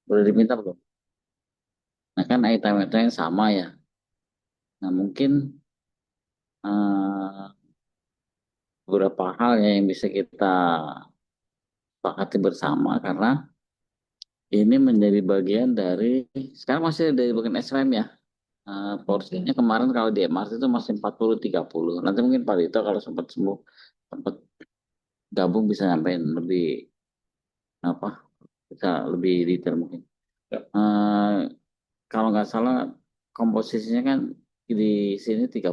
Boleh diminta belum? Nah kan item-item yang sama ya. Nah mungkin eh, beberapa hal ya yang bisa kita sepakati bersama karena ini menjadi bagian dari sekarang masih dari bagian SRM ya. Porsinya kemarin kalau di MRT itu masih 40-30. Nanti mungkin Pak Dito kalau sempat sembuh sempat gabung bisa nyampein lebih apa bisa lebih detail mungkin. Ya. Kalau nggak salah komposisinya kan di sini 30%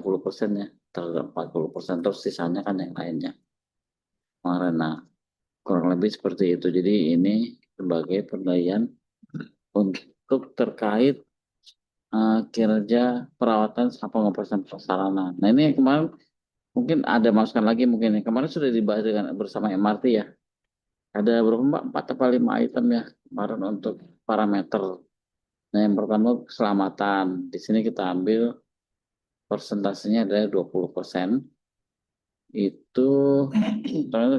ya terhadap 40% terus sisanya kan yang lainnya kemarin. Nah kurang lebih seperti itu. Jadi ini sebagai penilaian untuk terkait kinerja perawatan sama pengoperasian prasarana. Nah ini yang kemarin mungkin ada masukan lagi mungkin ya. Kemarin sudah dibahas dengan bersama MRT ya. Ada berapa Mbak? 4 atau 5 item ya kemarin untuk parameter. Nah yang pertama keselamatan. Di sini kita ambil persentasenya adalah 20%. Itu ternyata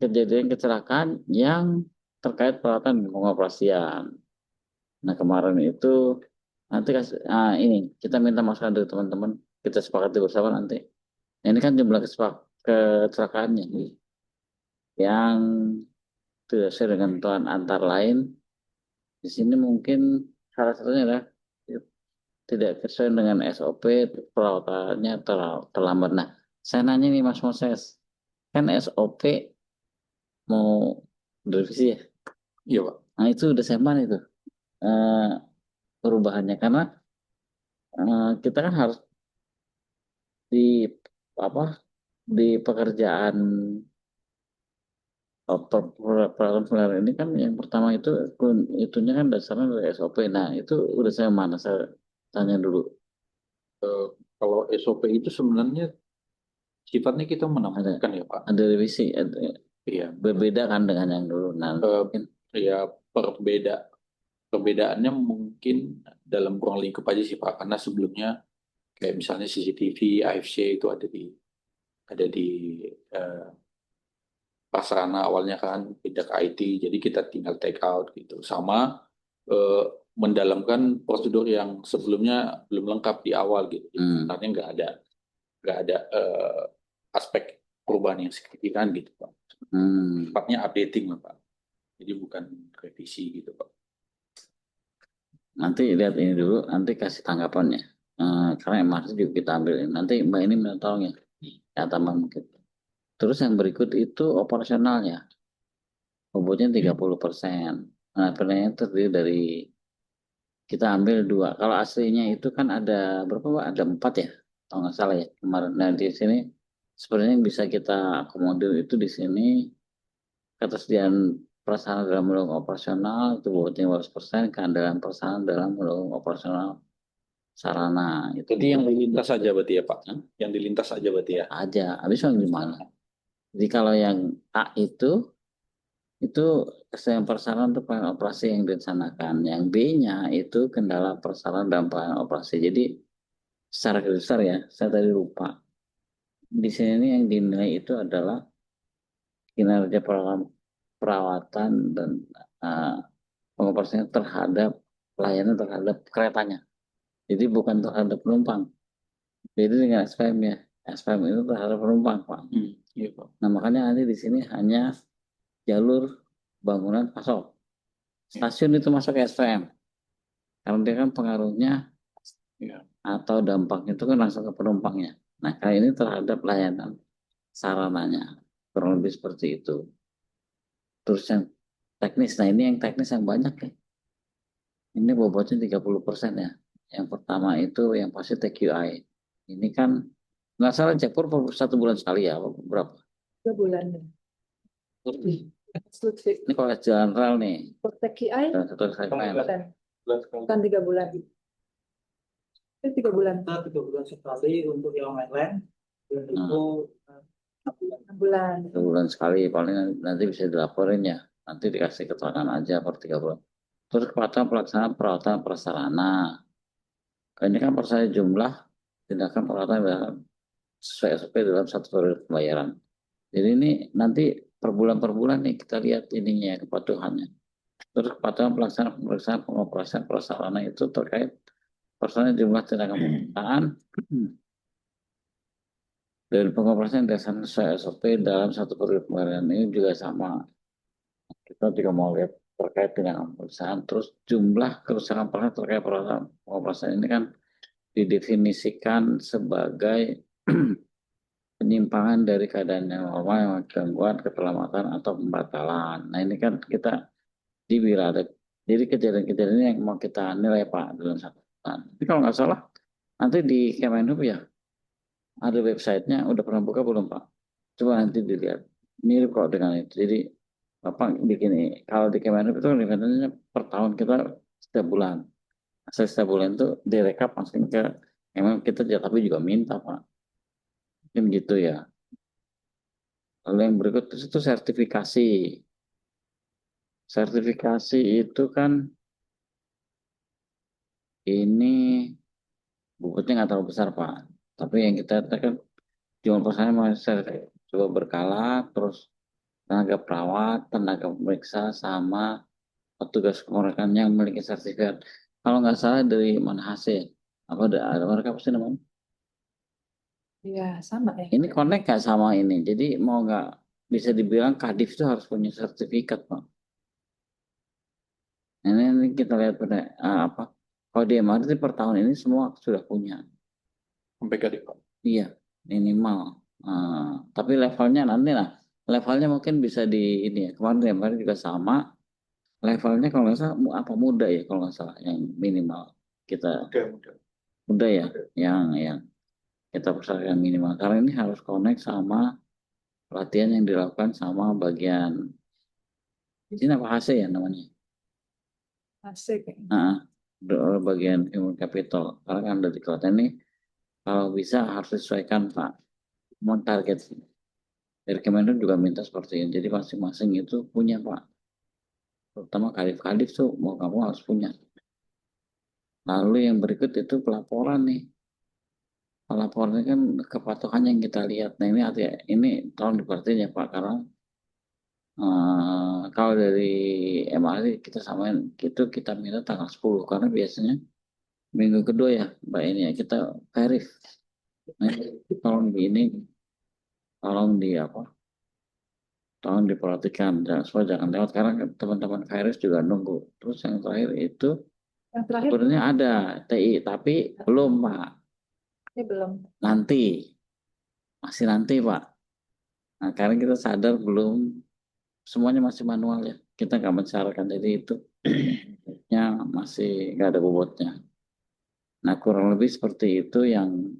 kejadian kecelakaan yang terkait perawatan dan pengoperasian. Nah kemarin itu nanti ini kita minta masukan dari teman-teman, kita sepakati bersama nanti. Nah, ini kan jumlah kecelakaannya yang tidak sesuai dengan ketentuan antar lain. Di sini mungkin salah satunya adalah tidak sesuai dengan SOP perawatannya terlambat. Nah, saya nanya nih Mas Moses, kan SOP mau direvisi ya? Iya, Pak. Nah itu udah saya mana itu eh, perubahannya karena kita kan harus di apa di pekerjaan peralatan peliharaan ini kan yang pertama itu itunya kan dasarnya dari SOP. Nah itu udah saya mana saya tanya dulu. Eh, Kalau SOP itu sebenarnya sifatnya kita Ada menambahkan ya, Pak. ada revisi Iya. berbeda kan dengan yang dulu. Nah Eh, mungkin ya perbedaannya mungkin dalam ruang lingkup aja sih, Pak. Karena sebelumnya kayak misalnya CCTV, AFC itu ada di eh, Prasarana awalnya kan pindah ke IT, jadi kita tinggal take out gitu. Sama eh, mendalamkan prosedur yang sebelumnya belum lengkap di awal gitu. Jadi hmm, sebenarnya nggak ada aspek perubahan yang signifikan gitu, Pak. hmm, Sifatnya updating lah, Pak. Jadi bukan revisi gitu, Pak. nanti lihat ini dulu nanti kasih tanggapannya. Karena MRT juga kita ambil nanti Mbak ini minta tolong ya tambah mungkin. Terus yang berikut itu operasionalnya bobotnya 30%. Nah penilaian terdiri dari kita ambil dua. Kalau aslinya itu kan ada berapa Pak? Ada 4 ya, kalau nggak salah ya kemarin. Nah di sini sebenarnya yang bisa kita akomodir itu di sini ketersediaan prasarana dalam mendukung operasional itu bobotnya 15%, keandalan prasarana dalam mendukung operasional sarana itu Jadi yang dilintas saja berarti ya, Pak. Hah? Yang dilintas saja berarti ya. Aja. Habis yang gimana? Jadi kalau yang A itu kesesuaian prasarana untuk pelayanan operasi yang direncanakan. Yang B-nya itu kendala prasarana dalam pelayanan operasi. Jadi secara garis besar ya, saya tadi lupa. Di sini yang dinilai itu adalah kinerja perawatan dan uh, pengoperasian terhadap pelayanan terhadap keretanya. Jadi bukan terhadap penumpang. Jadi dengan SPM ya, SPM itu terhadap penumpang, Pak. Iya, Pak. Nah makanya nanti di sini hanya jalur bangunan masuk. Iya, Stasiun itu masuk ke SPM. Karena dia kan pengaruhnya iya. atau dampaknya itu kan langsung ke penumpangnya. Nah, kali ini terhadap layanan sarananya. Kurang lebih seperti itu. Terus yang teknis, nah ini yang teknis yang banyak ya. Ini bobotnya 30% ya. Yang pertama itu yang pasti TQI. Ini kan nggak salah cek per 1 bulan sekali ya, berapa? 3 bulan. Ini kalau jalan rel nih, Untuk TKI jalan satu segmen. bukan 3 bulan. Itu 3 bulan. Kita 3 bulan sekali untuk yang mainland dan Nah, itu 6 bulan. 1 bulan sekali, paling nanti bisa dilaporin ya. Nanti dikasih keterangan aja per 3 bulan. Terus kepatuhan pelaksanaan perawatan prasarana. Ini kan persanya jumlah tindakan perawatan sesuai SOP dalam satu periode pembayaran. Jadi ini nanti per bulan nih kita lihat ininya kepatuhannya. Terus kepatuhan pelaksanaan pemeriksaan pengoperasian prasarana itu terkait personil jumlah tenaga pemerintahan dan pengoperasian dasar sesuai SOP dalam satu periode pembayaran ini juga sama. Kita juga mau lihat terkait dengan pemeriksaan. Terus jumlah kerusakan parah terkait pengoperasian ini kan didefinisikan sebagai penyimpangan dari keadaan yang normal, gangguan, keselamatan, atau pembatalan. Nah ini kan kita bila ada, jadi kejadian-kejadian ini yang mau kita nilai Pak dalam satu bulan. Tapi kalau nggak salah, nanti di Kemenhub ya, ada websitenya, udah pernah buka belum Pak? Coba nanti dilihat. Mirip kok dengan itu. Jadi Bapak bikin, kalau di Kemenhub itu eventnya per tahun kita setiap bulan. Asal setiap bulan itu direkap masukin ke Kemenhub kita, tapi juga minta Pak. Mungkin gitu ya. Lalu yang berikut itu sertifikasi. Sertifikasi itu kan ini bobotnya nggak terlalu besar Pak. Tapi yang kita kan cuma pesannya masih coba berkala, terus tenaga perawat, tenaga pemeriksa, sama petugas kependudukan yang memiliki sertifikat. Kalau nggak salah dari mana hasil? Apa ada mereka pasti namanya? Iya, sama ya. Ini connect nggak sama ini? Jadi mau nggak bisa dibilang Kadif itu harus punya sertifikat Pak. Ini kita lihat pada apa? Kalau di MRT per tahun ini semua sudah punya. Sampai ke Pak. Iya, minimal. Tapi levelnya nanti lah. Levelnya mungkin bisa di ini ya. Kemarin juga sama. Levelnya kalau nggak salah apa muda ya kalau nggak salah yang minimal kita Mudah. muda ya, yang kita persyaratkan minimal. Karena ini harus connect sama pelatihan yang dilakukan sama bagian di sini apa HC ya namanya. Asik. Bagian human capital. Karena kan dari kelihatan ini kalau bisa harus disesuaikan Pak. Mau target dari Kementerian juga minta seperti ini. Jadi masing-masing itu punya Pak. Terutama kadif-kadif tuh mau kamu harus punya. Lalu yang berikut itu pelaporan nih. Pelaporannya kan kepatuhan yang kita lihat. Nah ini artinya ini tolong diperhatiin ya Pak. Karena kalau dari MRT kita samain itu kita minta tanggal 10. Karena biasanya minggu kedua ya Mbak ini ya kita verif. Nah, tolong di ini tolong di apa? Tolong diperhatikan supaya jangan lewat karena teman-teman virus juga nunggu. Terus yang terakhir itu Yang terakhir sebenarnya ada TI tapi belum Pak. ini belum. Nanti masih nanti Pak. Nah karena kita sadar belum semuanya masih manual ya. Kita nggak mensyaratkan jadi itu nya masih nggak ada bobotnya. Nah kurang lebih seperti itu yang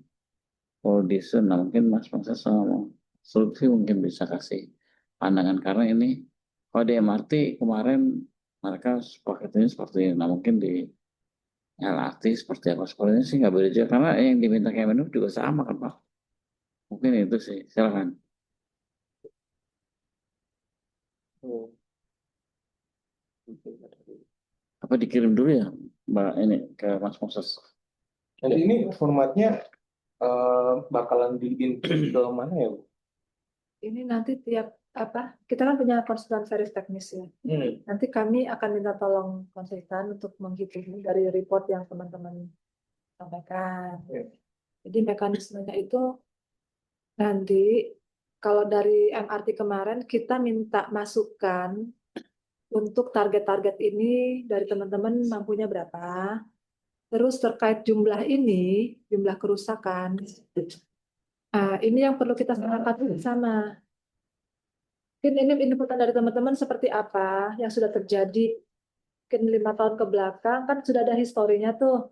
Poldisun. Nah mungkin Mas Masa sama Sulfi mungkin bisa kasih pandangan karena ini kalau di MRT kemarin mereka sepakatnya seperti ini. Nah mungkin di LRT seperti apa seperti ini sih nggak beda juga karena yang diminta Kemenhub juga sama kan Pak. Mungkin itu sih silakan. Apa dikirim dulu ya Mbak ini ke Mas Moses? Nanti ini formatnya bakalan di-input ke mana ya, Bu? Ini nanti tiap apa? Kita kan punya konsultan verifikasi teknis ya. Nanti kami akan minta tolong konsultan untuk menghitung dari report yang teman-teman sampaikan. Ya. Jadi mekanismenya itu nanti kalau dari MRT kemarin kita minta masukan untuk target-target ini dari teman-teman mampunya berapa. Terus terkait jumlah ini, jumlah kerusakan, ini yang perlu kita sepakati bersama. Mungkin ini inputan dari teman-teman seperti apa yang sudah terjadi mungkin 5 tahun ke belakang kan sudah ada historinya tuh.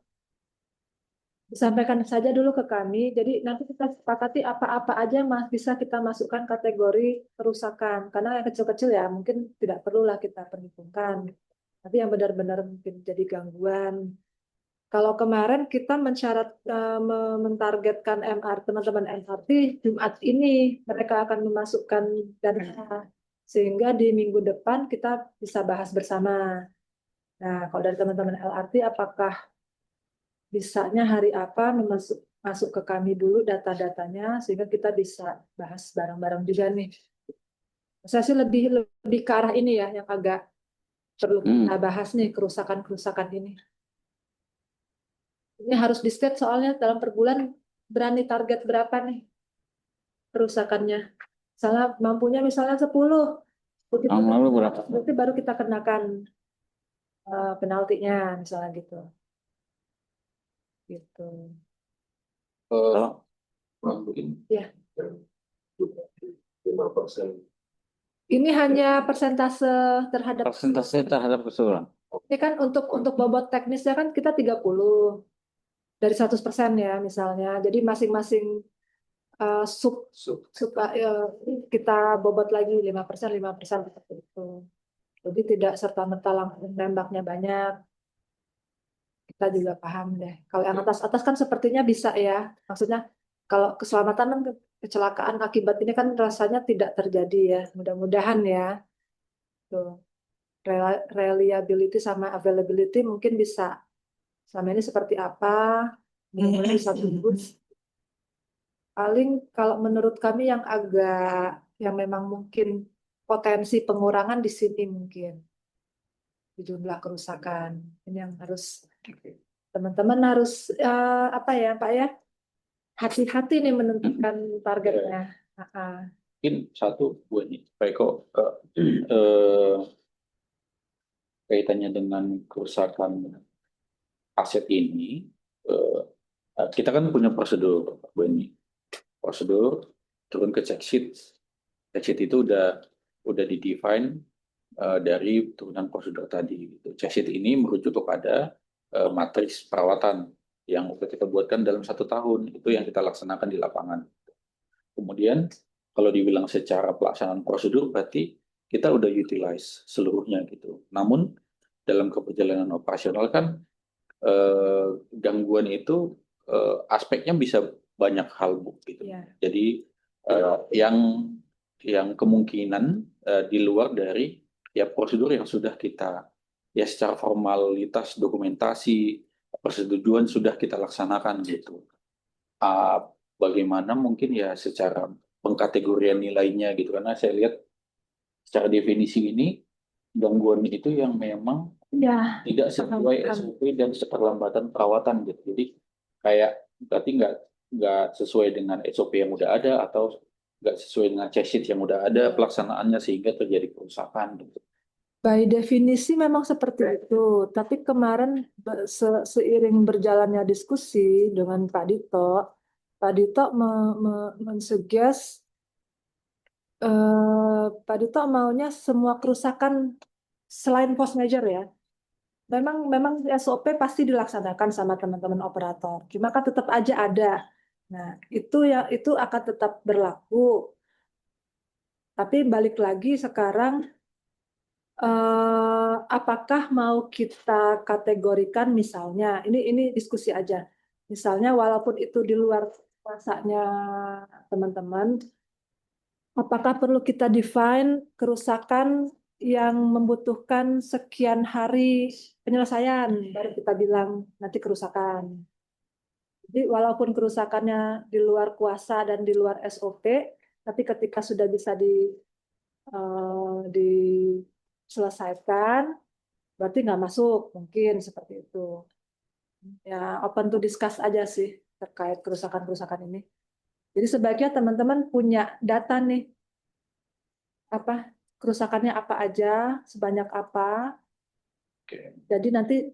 Disampaikan saja dulu ke kami. Jadi nanti kita sepakati apa-apa aja yang bisa kita masukkan kategori kerusakan. Karena yang kecil-kecil ya mungkin tidak perlulah kita perhitungkan. Tapi yang benar-benar mungkin jadi gangguan. Kalau kemarin kita mentargetkan teman-teman MRT Jumat ini mereka akan memasukkan data sehingga di minggu depan kita bisa bahas bersama. Nah, kalau dari teman-teman LRT apakah bisanya hari apa masuk ke kami dulu data-datanya sehingga kita bisa bahas bareng-bareng juga nih. Saya sih lebih ke arah ini ya yang agak perlu kita bahas nih kerusakan-kerusakan ini. Ini harus di-state soalnya dalam per bulan berani target berapa nih kerusakannya. Misalnya mampunya misalnya 10. Begitu Tahun lalu berapa? berarti baru kita kenakan penaltinya misalnya gitu. Gitu. Kalau Mungkin Ya. 5%. Ini hanya persentase terhadap persentase terhadap keseluruhan. ini kan untuk bobot teknisnya kan kita 30 dari 100% ya misalnya. Jadi masing-masing sub kita bobot lagi 5% 5% seperti itu. Jadi tidak serta-merta langsung nembaknya banyak. Kita juga paham deh. Kalau yang atas-atas kan sepertinya bisa ya. Maksudnya kalau keselamatan dan kecelakaan akibat ini kan rasanya tidak terjadi ya. Mudah-mudahan ya. Tuh. Reliability sama availability mungkin bisa. Selama ini seperti apa? Mudah-mudahan bisa tumbuh. Paling kalau menurut kami yang memang mungkin potensi pengurangan di sini mungkin di jumlah kerusakan. Ini yang harus teman-teman harus apa ya Pak ya, hati-hati nih menentukan targetnya. mungkin satu buat nih, Pak Eko, eh, kaitannya dengan kerusakan aset ini, kita kan punya prosedur, Bu Eni. Prosedur turun ke check sheet. Check sheet itu udah di-define dari turunan prosedur tadi. Check sheet ini merujuk kepada matriks perawatan yang udah kita buatkan dalam 1 tahun. Itu yang kita laksanakan di lapangan. Kemudian kalau dibilang secara pelaksanaan prosedur berarti kita udah utilize seluruhnya gitu. Namun dalam perjalanan operasional kan gangguan itu aspeknya bisa banyak hal Bu gitu. Iya. Jadi yang kemungkinan di luar dari ya prosedur yang sudah kita ya secara formalitas dokumentasi persetujuan sudah kita laksanakan gitu. Bagaimana mungkin ya secara pengkategorian nilainya gitu, karena saya lihat secara definisi ini gangguan itu yang memang Ya, tidak sesuai SOP dan keterlambatan perawatan gitu. Jadi kayak berarti nggak sesuai dengan SOP yang udah ada atau nggak sesuai dengan check sheet yang udah ada pelaksanaannya sehingga terjadi kerusakan gitu. by definisi memang seperti itu. Tapi kemarin seiring berjalannya diskusi dengan Pak Dito mensuggest Pak Dito maunya semua kerusakan selain post major ya. Memang SOP pasti dilaksanakan sama teman-teman operator. Cuma kan tetap aja ada. Nah, itu akan tetap berlaku. Tapi balik lagi sekarang apakah mau kita kategorikan misalnya ini diskusi aja. Misalnya walaupun itu di luar kuasanya teman-teman, apakah perlu kita define kerusakan yang membutuhkan sekian hari penyelesaian, baru kita bilang nanti kerusakan. Jadi walaupun kerusakannya di luar kuasa dan di luar SOP, tapi ketika sudah bisa diselesaikan, berarti nggak masuk, mungkin seperti itu. Ya, open to discuss aja sih terkait kerusakan-kerusakan ini. Jadi sebaiknya teman-teman punya data nih, apa kerusakannya apa aja, sebanyak apa. Jadi nanti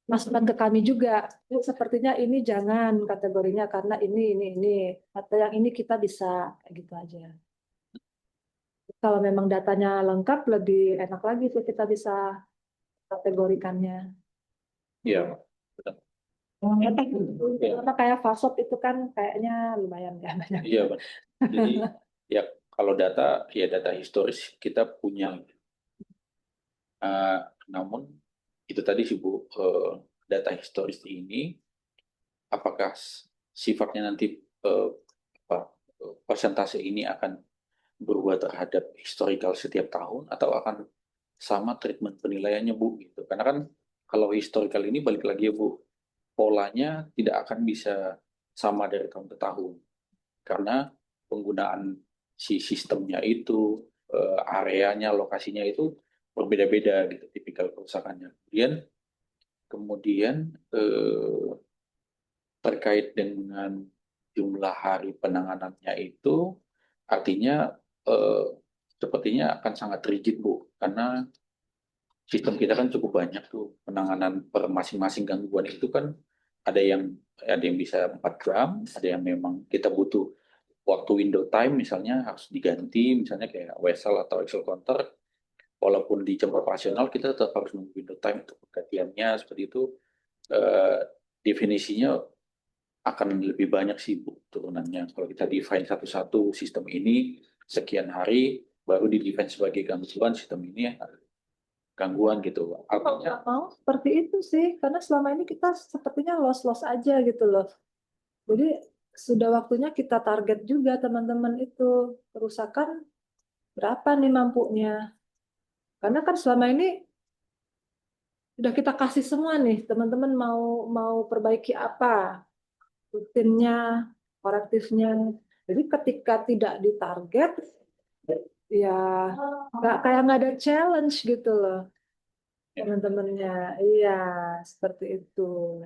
masukan ke kami juga. Sepertinya ini jangan kategorinya karena ini. Atau yang ini kita bisa kayak gitu aja. Kalau memang datanya lengkap lebih enak lagi tuh kita bisa kategorikannya. Iya. Karena kayak FASOP itu kan kayaknya lumayan ya banyak. Iya, Pak. Jadi ya kalau data ya data historis kita punya. Namun itu tadi sih Bu, data historis ini apakah sifatnya nanti persentase ini akan berubah terhadap historical setiap tahun atau akan sama treatment penilaiannya Bu gitu. Karena kan kalau historical ini balik lagi ya Bu, polanya tidak akan bisa sama dari tahun ke tahun. Karena penggunaan si sistemnya itu, areanya, lokasinya itu berbeda-beda gitu tipikal kerusakannya. Kemudian terkait dengan jumlah hari penanganannya itu artinya sepertinya akan sangat rigid Bu, karena sistem kita kan cukup banyak tuh penanganan per masing-masing gangguan itu kan ada yang bisa 4 jam, ada yang memang kita butuh waktu window time misalnya harus diganti, misalnya kayak wesel atau Excel counter, walaupun di jam operasional kita tetap harus nunggu window time untuk pergantiannya seperti itu. Eh, Definisinya akan lebih banyak sih Bu turunannya. Kalau kita define satu-satu sistem ini sekian hari, baru di define sebagai gangguan sistem ini gangguan gitu. Mau Artinya nggak mau seperti itu sih, karena selama ini kita sepertinya los-los aja gitu loh. Jadi sudah waktunya kita target juga teman-teman itu kerusakan berapa nih mampunya. Karena kan selama ini udah kita kasih semua nih, teman-teman mau mau perbaiki apa, rutinnya, korektifnya. Jadi ketika tidak ditarget, ya nggak ada challenge gitu loh teman-temannya. Iya, seperti itu.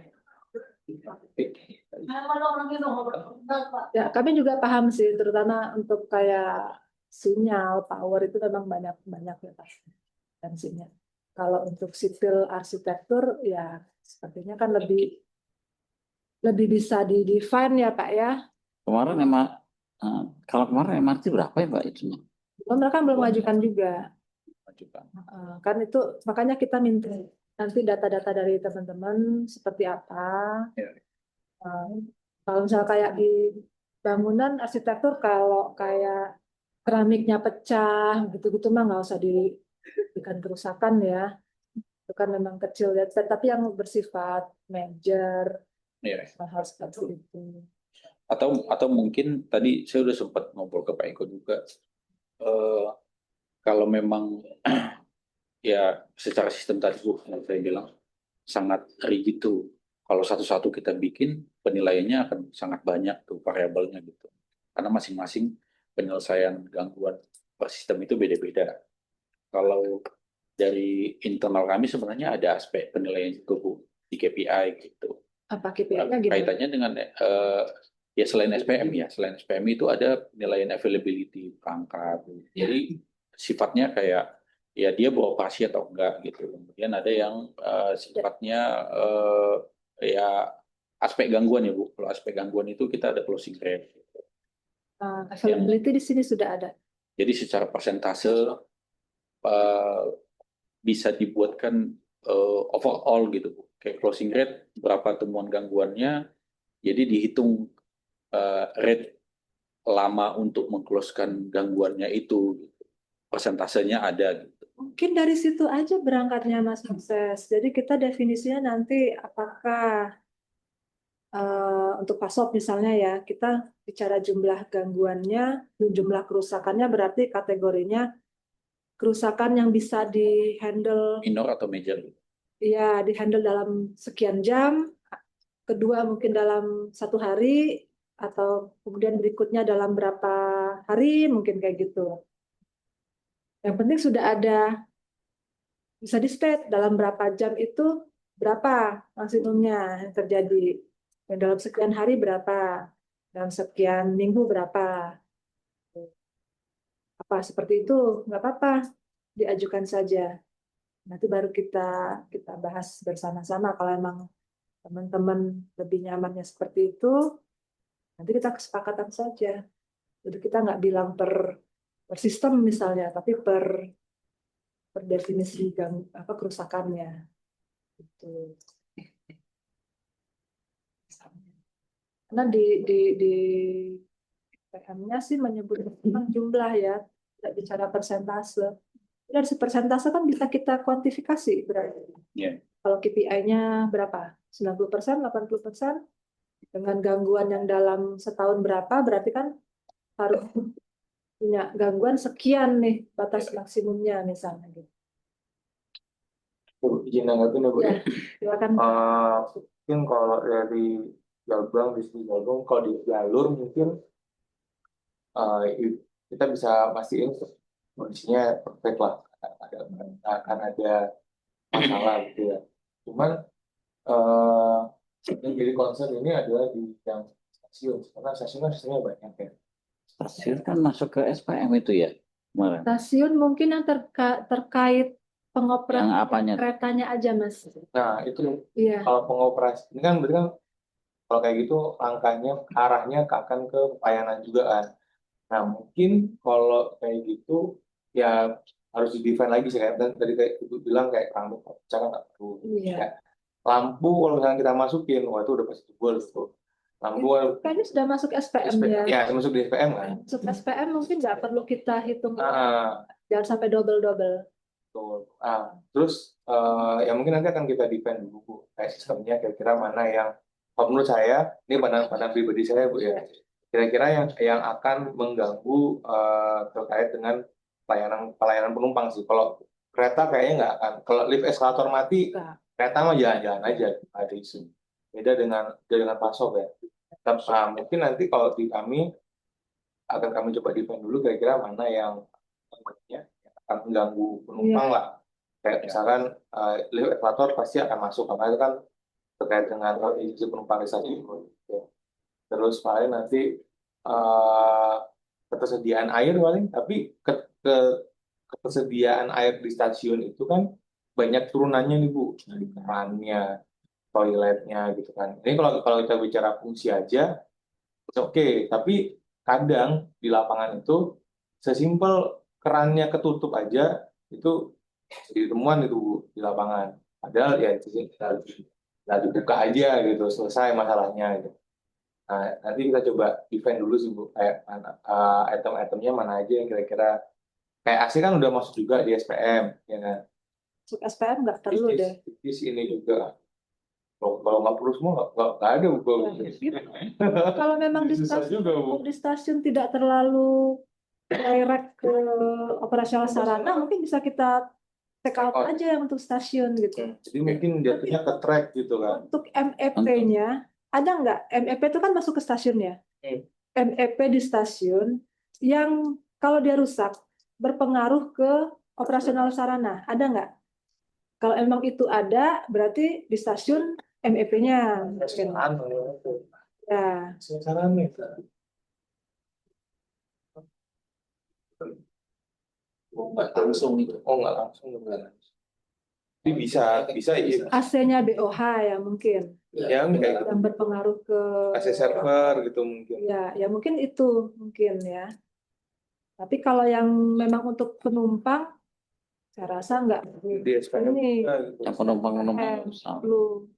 Ya, kami juga paham sih, terutama untuk kayak sinyal, power itu memang banyak ya Pak, tensinya. Kalau untuk sipil arsitektur, ya sepertinya kan lebih bisa di-define ya Pak ya. Kemarin emang kalau kemarin MRT berapa ya Pak itu? Mereka belum mengajukan juga. juga. Kan itu makanya kita minta nanti data-data dari teman-teman seperti apa. Ya. Kalau misalnya kayak di bangunan arsitektur, kalau kayak keramiknya pecah gitu-gitu mah nggak usah diberikan kerusakan ya. Itu kan memang kecil ya. Tapi yang bersifat major Ya. hal seperti itu. Atau mungkin tadi saya udah sempat ngobrol ke Pak Eko juga. Kalau memang ya secara sistem tadi Bu, yang saya bilang sangat rigid tuh. Kalau satu-satu kita bikin, penilaiannya akan sangat banyak tuh variabelnya gitu. Karena masing-masing penyelesaian gangguan per sistem itu beda-beda. Kalau dari internal kami sebenarnya ada aspek penilaian juga Bu, di KPI gitu. Apa KPI-nya gimana? Kaitannya dengan ya selain SPM itu ada penilaian availability perangkat. Jadi sifatnya kayak ya dia beroperasi atau enggak gitu. Kemudian ada yang sifatnya ya aspek gangguan ya Bu. Kalau aspek gangguan itu kita ada closing rate. Availability di sini sudah ada. Jadi secara persentase bisa dibuatkan overall gitu Bu. Kayak closing rate berapa temuan gangguannya, jadi dihitung rate lama untuk mengclosekan gangguannya itu, persentasenya ada gitu. Mungkin dari situ aja berangkatnya Mas Sukses. Jadi kita definisinya nanti apakah untuk PASOP misalnya ya, kita bicara jumlah gangguannya, jumlah kerusakannya berarti kategorinya kerusakan yang bisa dihandle, Minor atau major gitu. ya dihandle dalam sekian jam, kedua mungkin dalam 1 hari, atau kemudian berikutnya dalam berapa hari, mungkin kayak gitu. Yang penting sudah ada, bisa di-state dalam berapa jam itu berapa maksimumnya yang terjadi. Dan dalam sekian hari berapa, dalam sekian minggu berapa. Apa seperti itu, nggak apa-apa, diajukan saja. Nanti baru kita bahas bersama-sama. Kalau emang teman-teman lebih nyamannya seperti itu, nanti kita kesepakatan saja. Jadi kita nggak bilang per sistem misalnya, tapi per definisi kerusakannya. Gitu. Karena di PM-nya sih menyebut tentang jumlah ya, tidak bicara persentase. Dari persentase kan bisa kita kuantifikasi berarti. Yeah. Kalau KPI-nya berapa? 90%, 80%? Dengan gangguan yang dalam setahun berapa, berarti kan harus punya gangguan sekian nih, batas maksimumnya misalnya. Gitu. Izin nanggapin ya Bu. Ya, silakan. Mungkin kalau dari Galbang, bisnis Galbang, kalau di jalur mungkin kita bisa mastiin kondisinya perfect lah, akan ada masalah gitu ya. Cuman yang jadi concern ini adalah di yang stasiun, karena stasiun kan sistemnya banyak ya. Stasiun kan masuk ke SPM itu ya kemarin. Stasiun mungkin yang terkait Yang pengoperasian apanya? keretanya aja, Mas. Nah itu Iya. kalau pengoperasi ini kan berarti kan kalau kayak gitu langkahnya arahnya akan ke pelayanan juga kan. Nah mungkin kalau kayak gitu ya harus di-define lagi sih, kayak dan tadi kayak Ibu bilang kayak rambut pecah kan nggak perlu. Iya. Ya, lampu kalau misalnya kita masukin, wah itu udah pasti jebol tuh. Lampu Kayaknya sudah masuk SPM ya. ya masuk di SPM kan. Masuk SPM mungkin nggak perlu kita hitung. Nah, Jangan sampai double-double. betul. Terus ya mungkin nanti akan kita define dulu Bu, kayak sistemnya kira-kira mana yang kalau menurut saya ini pandangan pribadi saya Bu ya, kira-kira yang akan mengganggu terkait dengan pelayanan penumpang sih. Kalau kereta kayaknya nggak akan. Kalau lift eskalator mati, Enggak. kereta mah jalan-jalan aja, ada isu. Beda dengan pasok ya. Mungkin nanti kalau di kami akan kami coba define dulu kira-kira mana yang akan mengganggu penumpang lah. Kayak misalkan lift eskalator pasti akan masuk karena itu kan terkait dengan isi penumpang stasiun. Terus paling nanti ketersediaan air paling, tapi ketersediaan air di stasiun itu kan banyak turunannya nih Bu, dari kerannya, toiletnya gitu kan. Ini kalau kita bicara fungsi aja, oke, tapi kadang di lapangan itu sesimpel kerannya ketutup aja itu jadi temuan itu Bu, di lapangan. Padahal ya itu tinggal dibuka aja gitu, selesai masalahnya gitu. Nah, nanti kita coba define dulu sih Bu, kayak item-itemnya mana aja yang kira-kira kayak AC kan udah masuk juga di SPM, ya kan? Masuk SPM nggak perlu deh. Di sini juga. Kalau nggak perlu semua nggak ada Bu. Kalau memang di Susah stasiun, juga, Bu. di stasiun tidak terlalu direct ke operasional sarana, mungkin bisa kita take out aja yang untuk stasiun gitu. Jadi mungkin jatuhnya ke track gitu kan. Untuk MEP-nya, ada nggak? MEP itu kan masuk ke stasiun ya. MEP di stasiun yang kalau dia rusak berpengaruh ke operasional sarana, ada nggak? Kalau emang itu ada, berarti di stasiun MEP-nya. Ya. Sarana itu. Langsung itu. Oh nggak langsung benar. Tapi bisa iya. AC-nya BOH ya mungkin. Ya kayak gitu. Yang berpengaruh ke AC server gitu mungkin. ya mungkin itu mungkin ya. Tapi kalau yang memang untuk penumpang, saya rasa nggak Di SPM ini Yang penumpang belum.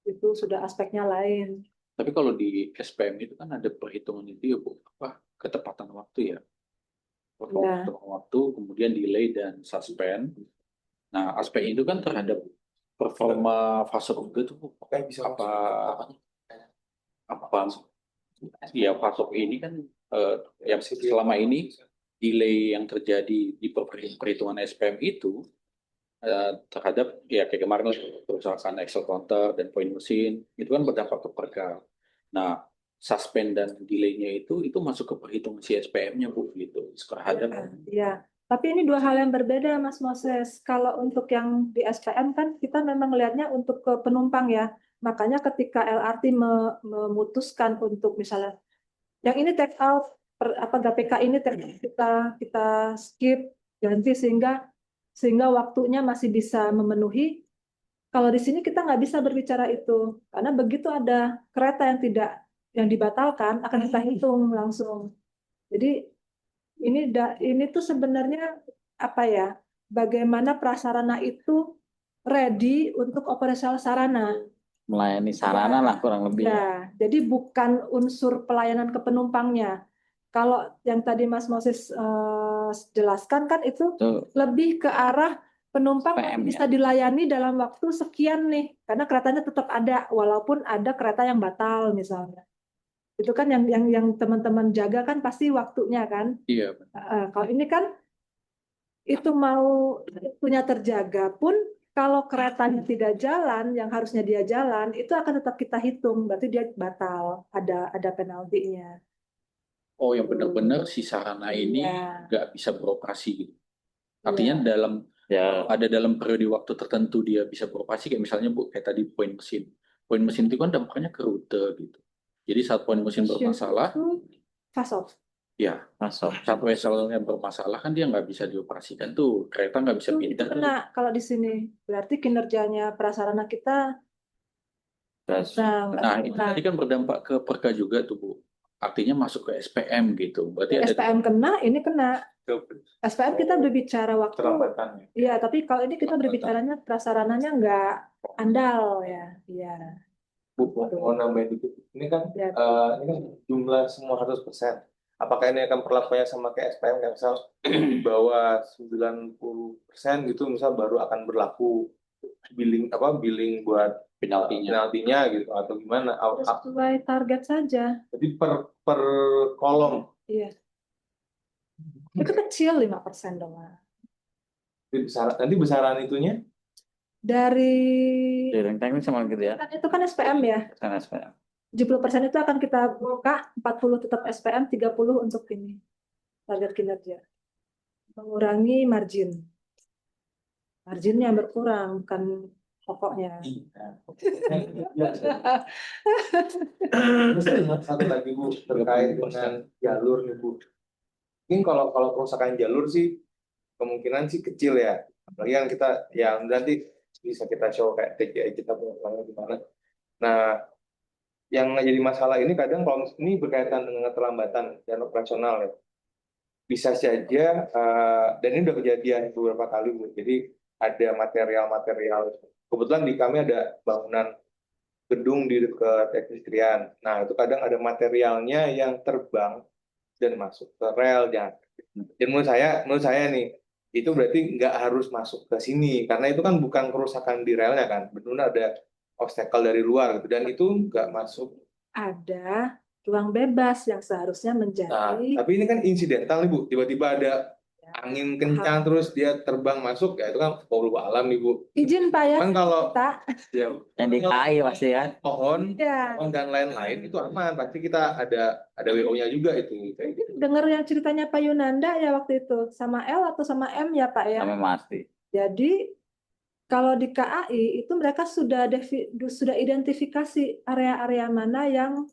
Itu sudah aspeknya lain. Tapi kalau di SPM itu kan ada perhitungan itu ya Bu, ketepatan waktu ya. Ketepatan waktu, kemudian delay dan suspend. Nah, aspek itu kan terhadap performa fase juga tuh Bu. Apa ya fase ini kan yang selama ini delay yang terjadi di perhitungan SPM itu terhadap ya kayak kemarin kerusakan Excel counter dan point mesin itu kan berdampak ke perkal. Nah, suspend dan delay-nya itu masuk ke perhitungan si SPM-nya Bu gitu terhadap. Ya. Tapi ini dua hal yang berbeda Mas Moses. Kalau untuk yang di SPM kan kita memang melihatnya untuk ke penumpang ya. Makanya ketika LRT memutuskan untuk misalnya yang ini take out GPK ini kita skip ganti sehingga waktunya masih bisa memenuhi. Kalau di sini kita nggak bisa berbicara itu karena begitu ada kereta yang dibatalkan akan kita hitung langsung. Jadi ini tuh sebenarnya apa ya? Bagaimana prasarana itu ready untuk operasional sarana. Melayani sarana lah kurang lebih. Ya, jadi bukan unsur pelayanan ke penumpangnya. Kalau yang tadi Mas Moses jelaskan kan itu lebih ke arah penumpang bisa dilayani dalam waktu sekian nih, karena keretanya tetap ada walaupun ada kereta yang batal misalnya. Itu kan yang teman-teman jaga kan pasti waktunya kan. Iya. Kalau ini kan itu mau waktunya terjaga pun kalau keretanya tidak jalan, yang harusnya dia jalan, itu akan tetap kita hitung, berarti dia batal, ada penaltinya. oh yang benar-benar si sarana ini Iya. nggak bisa beroperasi gitu. Artinya Iya. dalam Ya, ada dalam periode waktu tertentu dia bisa beroperasi, kayak misalnya Bu, kayak tadi poin mesin. Poin mesin itu kan dampaknya ke rute gitu. Jadi saat poin mesin bermasalah, Itu fast off. ya masuk. saat vessel yang bermasalah kan dia nggak bisa dioperasikan tuh, kereta nggak bisa Itu pindah tuh. kena kalau di sini. Berarti kinerjanya prasarana kita Terus, Nah, itu tadi kan berdampak ke perka juga tuh Bu. Artinya masuk ke SPM gitu. Berarti ada SPM kena, ini kena. SPM kita berbicara waktu, Keterlambatan ya. iya, tapi kalau ini kita berbicaranya prasarananya nggak andal ya, iya. Bu, mau nambahin dikit. Ini kan Ya. ini kan jumlah semua 100%. Apakah ini akan perlakuannya sama kayak SPM kayak misal di bawah 90% gitu misal baru akan berlaku billing buat penaltinya gitu atau gimana? Sesuai target saja, Jadi per kolom. iya. Itu kecil 5% doang. Nanti besaran itunya Dari Jaring teknis sama gitu ya. kan itu kan SPM ya, Sana SPM. 70% itu akan kita buka, 40 tetap SPM, 30 untuk ini target kinerja. Mengurangi margin. Marginnya berkurang, bukan pokoknya. Terus satu lagi Bu terkait dengan jalur nih Bu. Mungkin kalau kerusakan jalur sih kemungkinan sih kecil ya. Apalagi yang kita yang nanti bisa kita show kayak TGI kita punya plannya gimana. Nah, yang jadi masalah ini kadang kalau ini berkaitan dengan keterlambatan dan operasional ya. Bisa saja dan ini udah kejadian beberapa kali Bu. Jadi ada material-material. Kebetulan di kami ada bangunan gedung di dekat Equestrian. Nah, itu kadang ada materialnya yang terbang dan masuk ke rel. Dan menurut saya nih, itu berarti nggak harus masuk ke sini karena itu kan bukan kerusakan di relnya kan, benar ada obstacle dari luar gitu dan itu nggak masuk. Ada ruang bebas yang seharusnya Nah, menjadi tapi ini kan insidental nih Bu, tiba-tiba ada angin kencang terus dia terbang masuk ya itu kan wallahu alam nih Bu. izin Pak ya, Kan kalau kita ya Yang di KAI pasti kan. pohon ya dan lain-lain itu aman, pasti kita ada WO-nya juga itu kayak gitu. dengar yang ceritanya Pak Yunanda ya waktu itu sama L atau sama M ya Pak ya. Sampai mati. Jadi kalau di KAI itu mereka sudah identifikasi area-area mana yang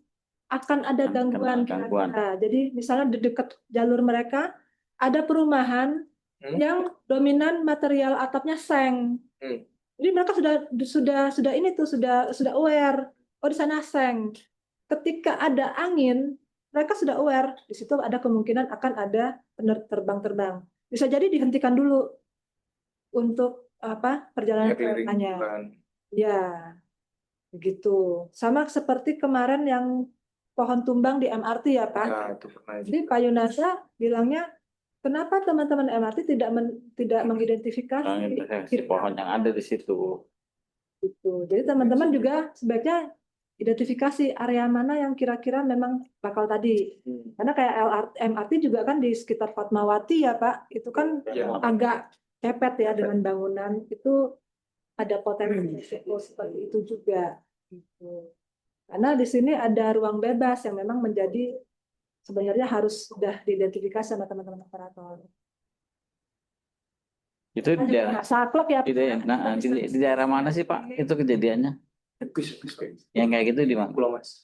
akan ada Akan gangguan. kena gangguan. kira-kira. Jadi misalnya di dekat jalur mereka ada perumahan yang dominan material atapnya seng. Jadi mereka sudah ini tuh sudah aware. Oh di sana seng. Ketika ada angin, mereka sudah aware. Di situ ada kemungkinan akan ada terbang-terbang. Bisa jadi dihentikan dulu untuk perjalanan keretanya. Ya, begitu. Sama seperti kemarin yang pohon tumbang di MRT ya Pak. Ya, itu pernah. Jadi Pak Yunasa bilangnya, kenapa teman-teman MRT tidak mengidentifikasi Si pohon yang ada di situ. gitu. Jadi teman-teman juga sebaiknya identifikasi area mana yang kira-kira memang bakal tadi. Karena kayak MRT juga kan di sekitar Fatmawati ya Pak, itu kan agak cepet ya dengan bangunan, itu ada potensi risiko seperti itu juga. Gitu. Karena di sini ada ruang bebas yang memang menjadi sebenarnya harus sudah diidentifikasi sama teman-teman operator. Itu di daerah, saklek ya. di daerah mana sih Pak itu kejadiannya? Yang kayak gitu di mana? Pulau Mas.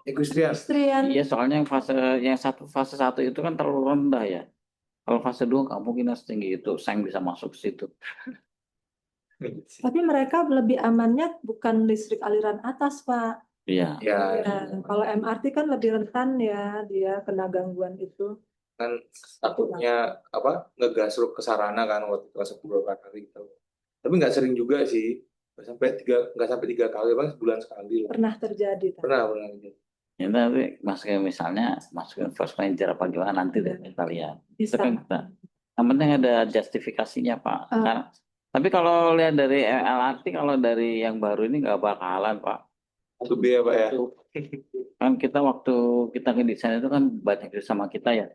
Equestrian. Iya, soalnya yang fase 1 itu kan terlalu rendah ya. Kalau fase 2 nggak mungkin setinggi itu, seng bisa masuk ke situ. Tapi mereka lebih amannya bukan listrik aliran atas, Pak. Iya. Ya, Kalau MRT kan lebih rentan ya, dia kena gangguan itu. kan takutnya ngegasruk ke sarana kan waktu itu beberapa kali gitu. Tapi nggak sering juga sih. Nggak sampai 3 kali, Bang, sebulan sekali. Pernah terjadi. Pernah. Ya, tapi masukin first ranger apa gimana nanti deh kita lihat. Itu kan kita. Yang penting ada justifikasinya Pak. Tapi kalau lihat dari LRT, kalau dari yang baru ini nggak bakalan Pak. Itu B ya Pak ya. Kan kita waktu kita ngedesain itu kan banyak sama kita ya.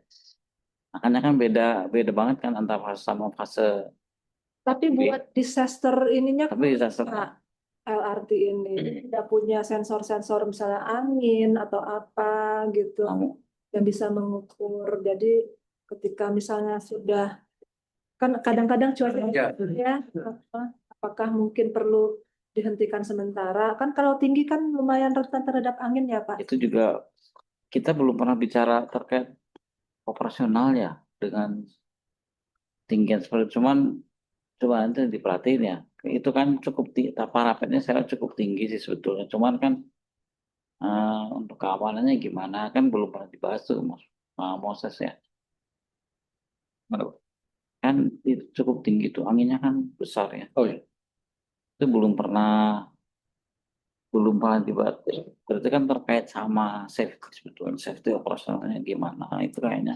Makanya kan beda banget kan antara fase sama fase. Tapi buat disaster ininya, Tapi disaster. Pak, LRT ini tidak punya sensor-sensor misalnya angin atau apa gitu Kamu yang bisa mengukur. Jadi ketika misalnya sudah kan kadang-kadang cuaca Ya. ya apakah mungkin perlu dihentikan sementara? Kan kalau tinggi kan lumayan rentan terhadap angin ya Pak. itu juga kita belum pernah bicara terkait operasional ya dengan tinggian seperti cuman coba nanti diperhatiin ya itu kan cukup tinggi parapetnya saya lihat cukup tinggi sih sebetulnya cuman kan untuk keamanannya gimana kan belum pernah dibahas tuh Mas Moses ya. Kan itu cukup tinggi tuh anginnya kan besar ya Oh ya. itu belum pernah dibahas berarti kan terkait sama safety sebetulnya safety operasionalnya gimana itu kayaknya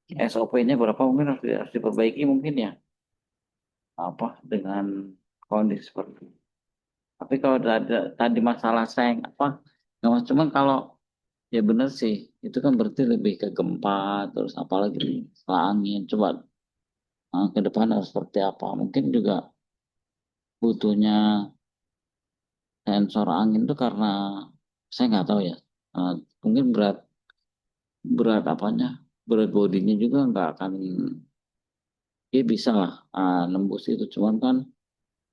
SOP-nya berapa mungkin harus diperbaiki mungkin ya apa dengan kondisi seperti itu. Tapi kalau tadi masalah seng apa nggak mas cuman kalau ya benar sih itu kan berarti lebih ke gempa terus apalagi masalah angin coba ke depan harus seperti apa mungkin juga butuhnya sensor angin itu karena saya nggak tahu ya. Mungkin berat berat apanya berat bodinya juga nggak akan ya bisa lah nembus itu cuman kan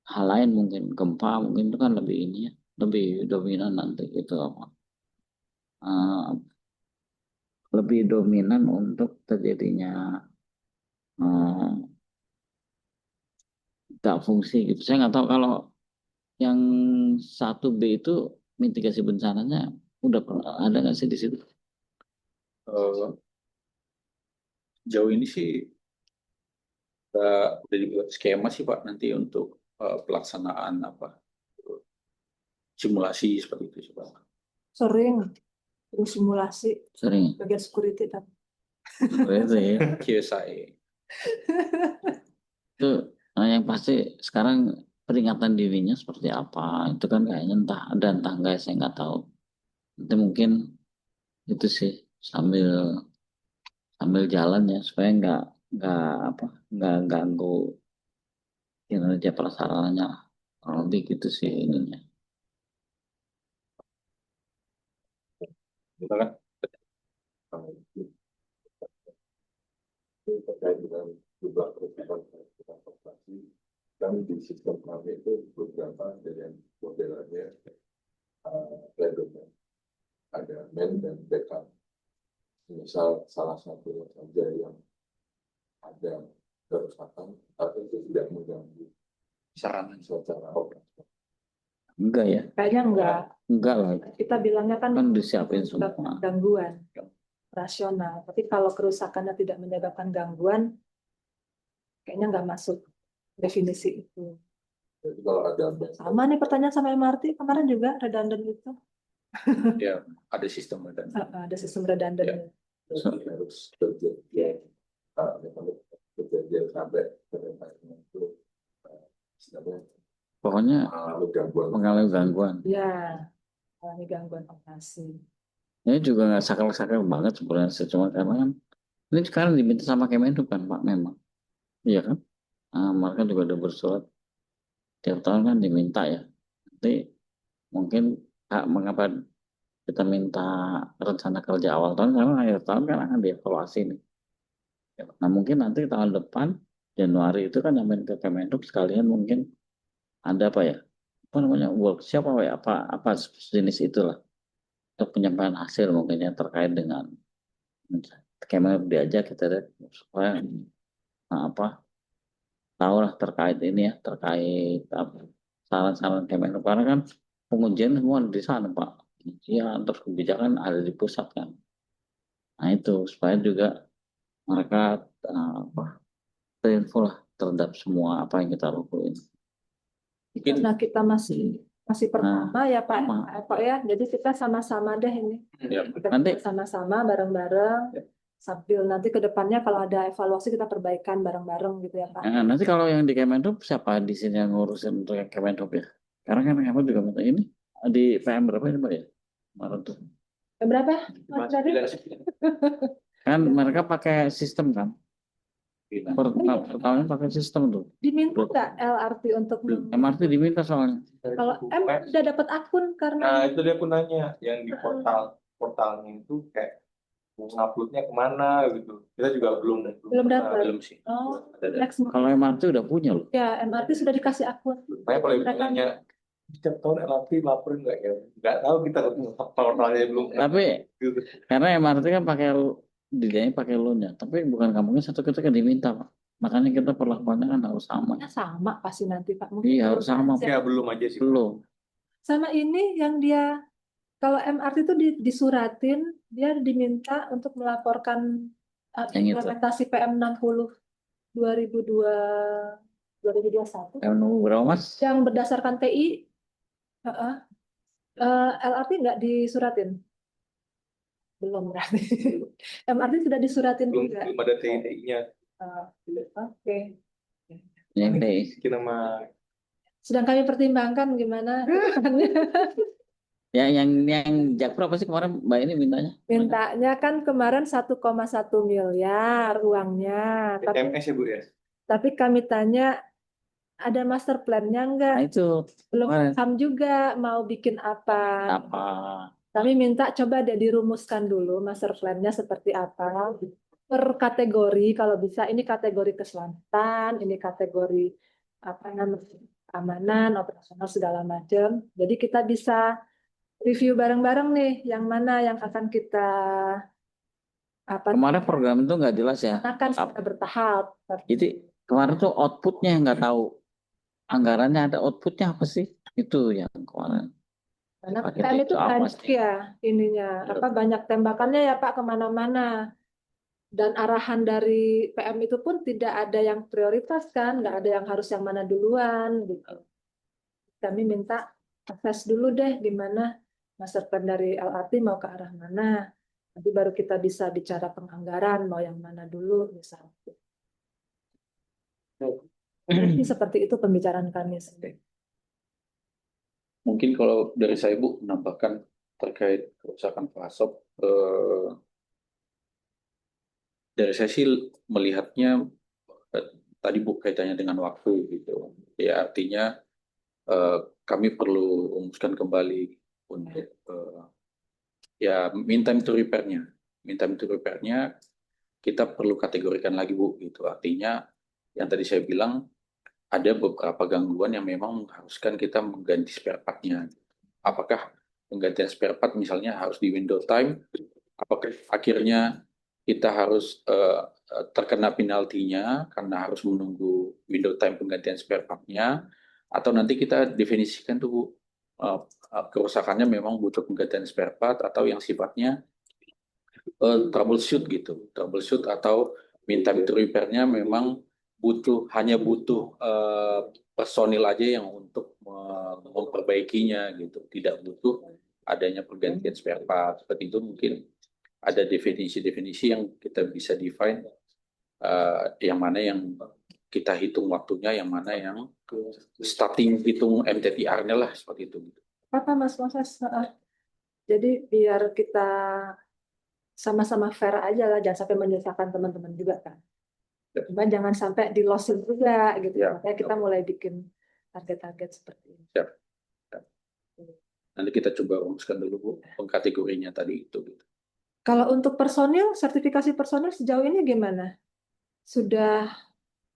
hal lain mungkin gempa mungkin itu kan lebih ini ya lebih dominan nanti gitu apa uh, lebih dominan untuk terjadinya uh, tak fungsi gitu saya nggak tahu kalau yang 1B itu mitigasi bencananya udah ada nggak sih di situ. Eh, Jauh ini sih udah dibuat skema sih Pak nanti untuk pelaksanaan apa simulasi seperti itu sih Pak. Sering terus simulasi Sering bagian security tapi itu ya QSI. itu yang pasti sekarang peringatan dirinya seperti apa itu kan kayaknya entah ada entah enggak saya nggak tahu itu mungkin itu sih sambil sambil jalan ya supaya nggak apa nggak ganggu kinerja prasarannya kalau lebih gitu sih ininya. Kita kan terkait dengan jumlah perusahaan transportasi dan di sistem kami itu beberapa dengan modelannya redundant ada main dan backup misal salah satu saja yang ada kerusakan tapi itu tidak mengganggu sarana secara operasional. Enggak ya kayaknya enggak lah kita bilangnya kan kan disiapin semua gangguan rasional. Tapi kalau kerusakannya tidak menyebabkan gangguan, kayaknya nggak masuk definisi itu. Jadi kalau ada Sama nih pertanyaan sama MRT kemarin juga redundant itu. ya ada sistem dan Ada sistem redundant. harus terjadi kejadian sampai kereta itu istilahnya pokoknya mengalami gangguan Ya, mengalami gangguan operasi. ini juga nggak sakal-sakal banget sebenarnya cuma karena kan ini sekarang diminta sama Kemenhub kan Pak memang iya kan mereka juga udah bersurat tiap tahun kan diminta ya nanti mungkin mengapa kita minta rencana kerja awal tahun karena akhir tahun kan akan dievaluasi nih nah mungkin nanti tahun depan Januari itu kan nyamain ke Kemenhub sekalian mungkin ada apa ya apa namanya workshop apa ya apa jenis itulah untuk penyampaian hasil mungkin yang terkait dengan Kemenhub diajak kita lihat supaya apa tahu lah terkait ini ya terkait apa saran-saran Kemenhub karena kan pengujian semua di sana Pak pengujian terus kebijakan ada di pusat kan nah itu supaya juga mereka apa terinfo lah terhadap semua apa yang kita lakuin mungkin Nah, kita masih pertama ya Pak, Pak ya. Jadi kita sama-sama deh ini. ya, Kita nanti sama-sama bareng-bareng. Sambil nanti ke depannya kalau ada evaluasi kita perbaikan bareng-bareng gitu ya Pak. nanti kalau yang di Kemenhub siapa di sini yang ngurusin untuk yang Kemenhub ya karena kan Kemenhub juga minta ini di PM berapa ini Pak ya kemarin tuh Berapa? Mas Radit? kan mereka pakai sistem kan Nah, Pertamanya pakai sistem tuh. Diminta nggak LRT untuk MRT diminta soalnya. kalau M udah dapat akun Nah, karena itu dia aku nanya, yang di portalnya itu kayak mau nguploadnya kemana gitu. Kita juga belum belum dapat. belum sih. Oh, Ada. next month. Kalau MRT udah punya loh. Ya, MRT sudah dikasih akun. Makanya kalau ibu Mereka- nanya, setiap tahun LRT lapor nggak ya? Nggak tahu kita portalnya belum. Tapi Gitu. karena MRT kan pakai dirinya pakai loan-nya, tapi bukan kampungnya satu ketika diminta Pak. Makanya kita perlakuannya kan harus sama. Ya, sama pasti nanti Pak. Iya, harus sama, Pak. Ya belum aja sih. Belum. Sama ini yang dia kalau MRT itu disuratin, dia diminta untuk melaporkan Yang itu. implementasi PM60 2021 Yang nunggu berapa Mas? yang berdasarkan TI. LRT nggak disuratin? Belum berarti. MRT sudah disuratin Belum juga. belum ada TI-nya. Oke. Yang TI. Kita mah Sedang kami pertimbangkan gimana. Yang Jakpro apa sih kemarin Mbak ini mintanya? Mintanya kan kemarin 1,1 miliar uangnya, TMS ya Bu ya. tapi kami tanya ada master plan-nya enggak? Nah itu Belum kemarin. paham juga mau bikin apa. Apa? Kami minta coba deh dirumuskan dulu master plan-nya seperti apa. Per kategori kalau bisa, ini kategori keselamatan, ini kategori apa namanya keamanan, operasional segala macam. Jadi kita bisa review bareng-bareng nih, yang mana yang akan kita Kemarin program itu nggak jelas ya. gunakan secara bertahap. Jadi kemarin tuh outputnya yang nggak tahu. Anggarannya ada outputnya apa sih? Itu yang kemarin. Karena Pakai PM itu apa banyak sih? ya ininya, banyak tembakannya ya Pak kemana-mana. Dan arahan dari PM itu pun tidak ada yang prioritas kan, nggak ada yang harus yang mana duluan gitu. Kami minta akses dulu deh di mana master plan dari LRT mau ke arah mana. Nanti baru kita bisa bicara penganggaran mau yang mana dulu misalnya. Jadi seperti itu pembicaraan kami sendiri. Mungkin kalau dari saya Bu menambahkan terkait kerusakan pelosok, dari saya sih melihatnya tadi Bu kaitannya dengan waktu gitu. Ya artinya kami perlu rumuskan kembali untuk ya meantime to repair-nya. Meantime to repair-nya kita perlu kategorikan lagi Bu gitu. Artinya yang tadi saya bilang ada beberapa gangguan yang memang mengharuskan kita mengganti spare part-nya. Apakah penggantian spare part misalnya harus di window time? Apakah akhirnya kita harus terkena penaltinya karena harus menunggu window time penggantian spare part-nya? Atau nanti kita definisikan tuh kerusakannya memang butuh penggantian spare part atau yang sifatnya troubleshoot gitu. Troubleshoot atau minta to repair-nya memang hanya butuh personil aja yang untuk memperbaikinya gitu, tidak butuh adanya pergantian spare part. Seperti itu mungkin ada definisi-definisi yang kita bisa define yang mana yang kita hitung waktunya, yang mana yang starting hitung MTTR-nya lah seperti itu. Apa Mas Moses? Jadi biar kita sama-sama fair aja lah, jangan sampai menyusahkan teman-teman juga kan. Cuma jangan sampai di lossin juga gitu. Ya. Makanya kita mulai bikin target-target seperti ini. Siap. Nanti kita coba rumuskan dulu Bu, pengkategorinya tadi itu. Gitu. Kalau untuk personil, sertifikasi personil sejauh ini gimana? Sudah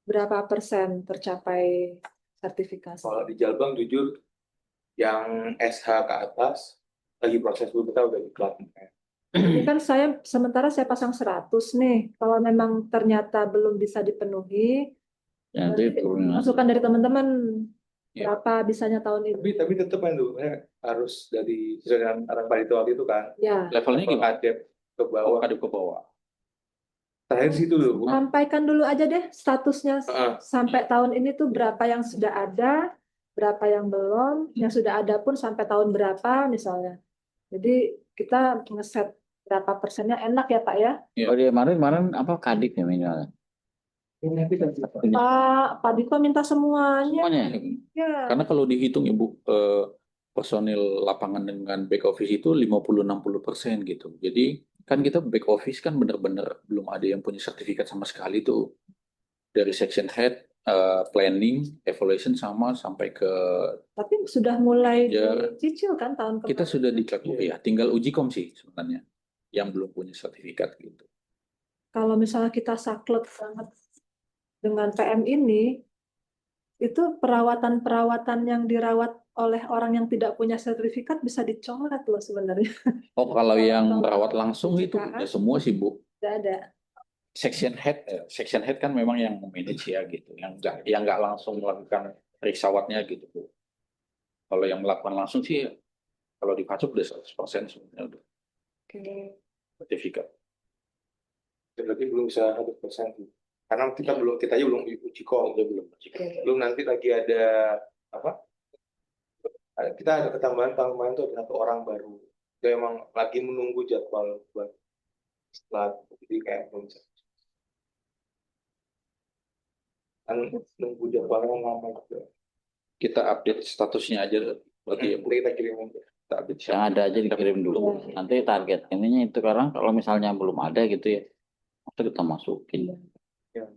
berapa persen tercapai sertifikasi? Kalau di Jalbang jujur yang SH ke atas lagi proses dulu, kita udah iklan. Ini kan sementara saya pasang 100 nih. Kalau memang ternyata belum bisa dipenuhi, Ya, nanti turunin lagi. masukan dari teman-teman Ya. berapa bisanya tahun ini. Tapi tetap kan tuh harus dari sesuai dengan arahan Pak Dito waktu itu kan. Ya, Levelnya gimana? Adep ke bawah. Adep ke bawah. Terakhir situ dulu. Bu. sampaikan dulu aja deh statusnya Heeh. sampai tahun ini tuh berapa yang sudah ada, berapa yang belum, yang sudah ada pun sampai tahun berapa misalnya. Jadi kita ngeset berapa persennya enak ya Pak ya. Ya. Oh, dia kemarin apa Kadif ya minimalnya? Pak Diko minta semuanya. Semuanya. Ya. Karena kalau dihitung Ibu personil lapangan dengan back office itu 50-60% gitu. Jadi kan kita back office kan benar-benar belum ada yang punya sertifikat sama sekali tuh. dari section head, planning, evaluation sama sampai ke Tapi sudah mulai Ya. dicicil kan tahun kemarin. kita sudah diklat ya, tinggal uji kom sih sebenarnya yang belum punya sertifikat gitu. Kalau misalnya kita saklek banget dengan PM ini, itu perawatan-perawatan yang dirawat oleh orang yang tidak punya sertifikat bisa dicoret loh sebenarnya. Oh, kalau yang Kalau merawat langsung itu PJKA, udah semua sih Bu. tidak ada. Section head kan memang yang manage ya gitu, yang nggak langsung melakukan riksawatnya gitu Bu. Kalau yang melakukan langsung sih, kalau di Pacuk udah 100% sebenarnya udah Oke. sertifikat. Berarti belum bisa 100%. Karena kita aja belum uji kom, belum. Belum nanti lagi ada apa? Kita ada ketambahan tahun kemarin tuh ada 1 orang baru. Itu emang lagi menunggu jadwal buat setelah, jadi kayak belum bisa. Kan nunggu jadwalnya lama juga. Kita update statusnya aja berarti ya Bu. Nanti kita kirim aja. Kita update Yang ada aja dikirim dulu. Nanti target ininya itu sekarang kalau misalnya belum ada gitu ya, itu kita masukin. Ya.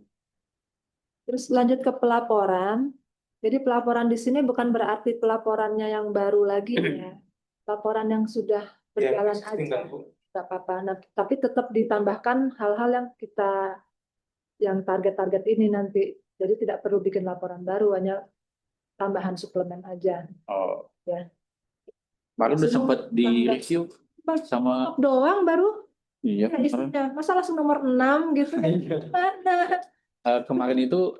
Terus lanjut ke pelaporan. Jadi pelaporan di sini bukan berarti pelaporannya yang baru lagi ya. Laporan yang sudah berjalan Yang existing aja. kan, Bu? Nggak apa-apa. Nah, tapi tetap ditambahkan hal-hal yang target-target ini nanti. Jadi tidak perlu bikin laporan baru, hanya tambahan suplemen aja. Oh. Ya. Kemarin udah Langsung sempat di review sama doang baru. iya Ya, kemarin. isinya. Masa langsung nomor 6 gitu. Mana? Kemarin itu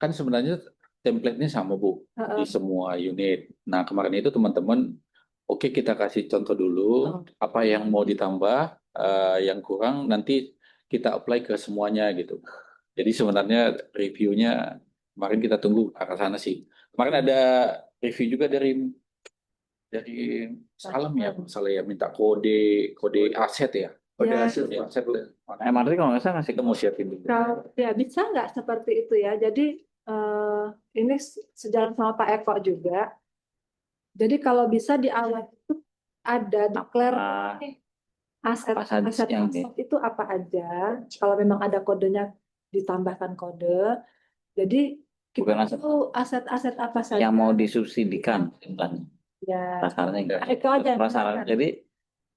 kan sebenarnya template-nya sama Bu di semua unit. Nah kemarin itu teman-teman, oke kita kasih contoh dulu apa yang mau ditambah, yang kurang nanti kita apply ke semuanya gitu. Jadi sebenarnya reviewnya kemarin kita tunggu ke arah sana sih. Kemarin ada review juga dari Salam ya, misalnya ya minta kode aset ya. Kode Ya. aset ya. Aset. MRT kalau nggak salah ngasih Kita mau siapin dulu. Kalau ya bisa nggak seperti itu ya. Jadi ini sejalan sama Pak Eko juga. Jadi kalau bisa di awal itu ada declare aset apa saja aset yang aset itu apa aja. Kalau memang ada kodenya ditambahkan kode. Jadi Bukan kita aset. tahu aset-aset apa saja. yang mau disubsidikan istilahnya. Ya. Kasarnya Pak Eko aja. prasaran. Jadi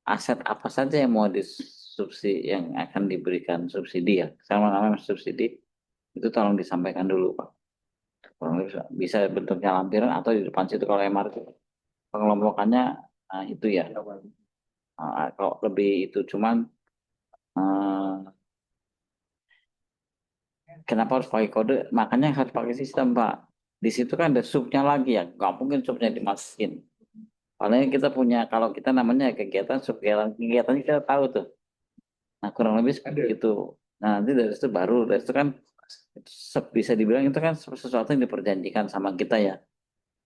aset apa saja yang mau disubsidi yang akan diberikan subsidi ya, sama namanya subsidi itu tolong disampaikan dulu Pak. Kurang lebih bisa bentuknya lampiran atau di depan situ kalau MRT pengelompokannya itu ya. Kalau lebih itu cuman kenapa harus pakai kode? Makanya harus pakai sistem Pak. Di situ kan ada subnya lagi ya, nggak mungkin subnya dimasukin. Paling kita punya, kalau kita namanya kegiatan, kegiatan kita tahu tuh. Nah kurang lebih seperti itu. Nah nanti dari situ baru, dari itu kan bisa dibilang itu kan sesuatu yang diperjanjikan sama kita ya.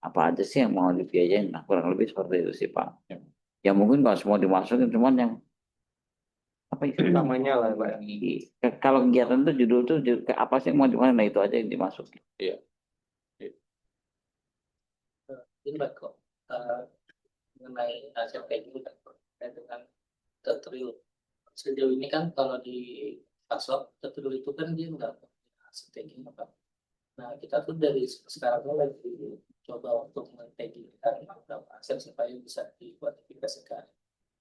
Apa aja sih yang mau dibiayain? Nah kurang lebih seperti itu sih Pak. Ya mungkin kalau semua dimasukin, cuman yang apa itu Namanya lah Pak. Kalau kegiatan itu judul tuh apa sih yang mau dimana? Nah itu aja yang dimasukin. Iya. Ini Pak kok mengenai hasil packing dengan tetril. Sejauh ini kan kalau di pasok tetril itu kan dia nggak punya hasil packing apa. Nah kita tuh dari sekarang lagi coba untuk men-tagging beberapa aset supaya bisa dikuantifikasikan.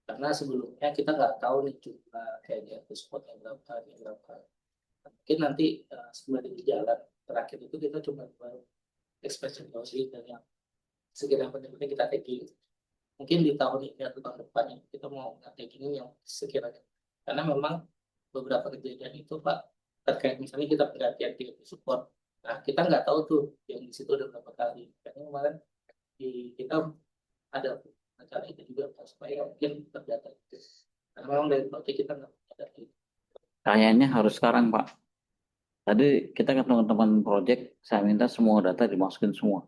Karena sebelumnya kita nggak tahu nih jumlah kayak dia tuh spotnya berapa. Mungkin nanti sebelum di jalan terakhir itu kita cuma baru expression lossing dan yang sekiranya benar-benar kita tagging. Mungkin di tahun ini atau tahun depan kita mau tagging yang sekiranya. Karena memang beberapa kejadian itu Pak terkait misalnya kita pergantian di support. Nah kita nggak tahu tuh yang di situ udah berapa kali. Karena kemarin kita ada acara itu juga supaya mungkin terdata itu. Karena memang dari project kita nggak ada itu. Kayaknya harus sekarang Pak. Tadi kita ketemu teman project, saya minta semua data dimasukin semua.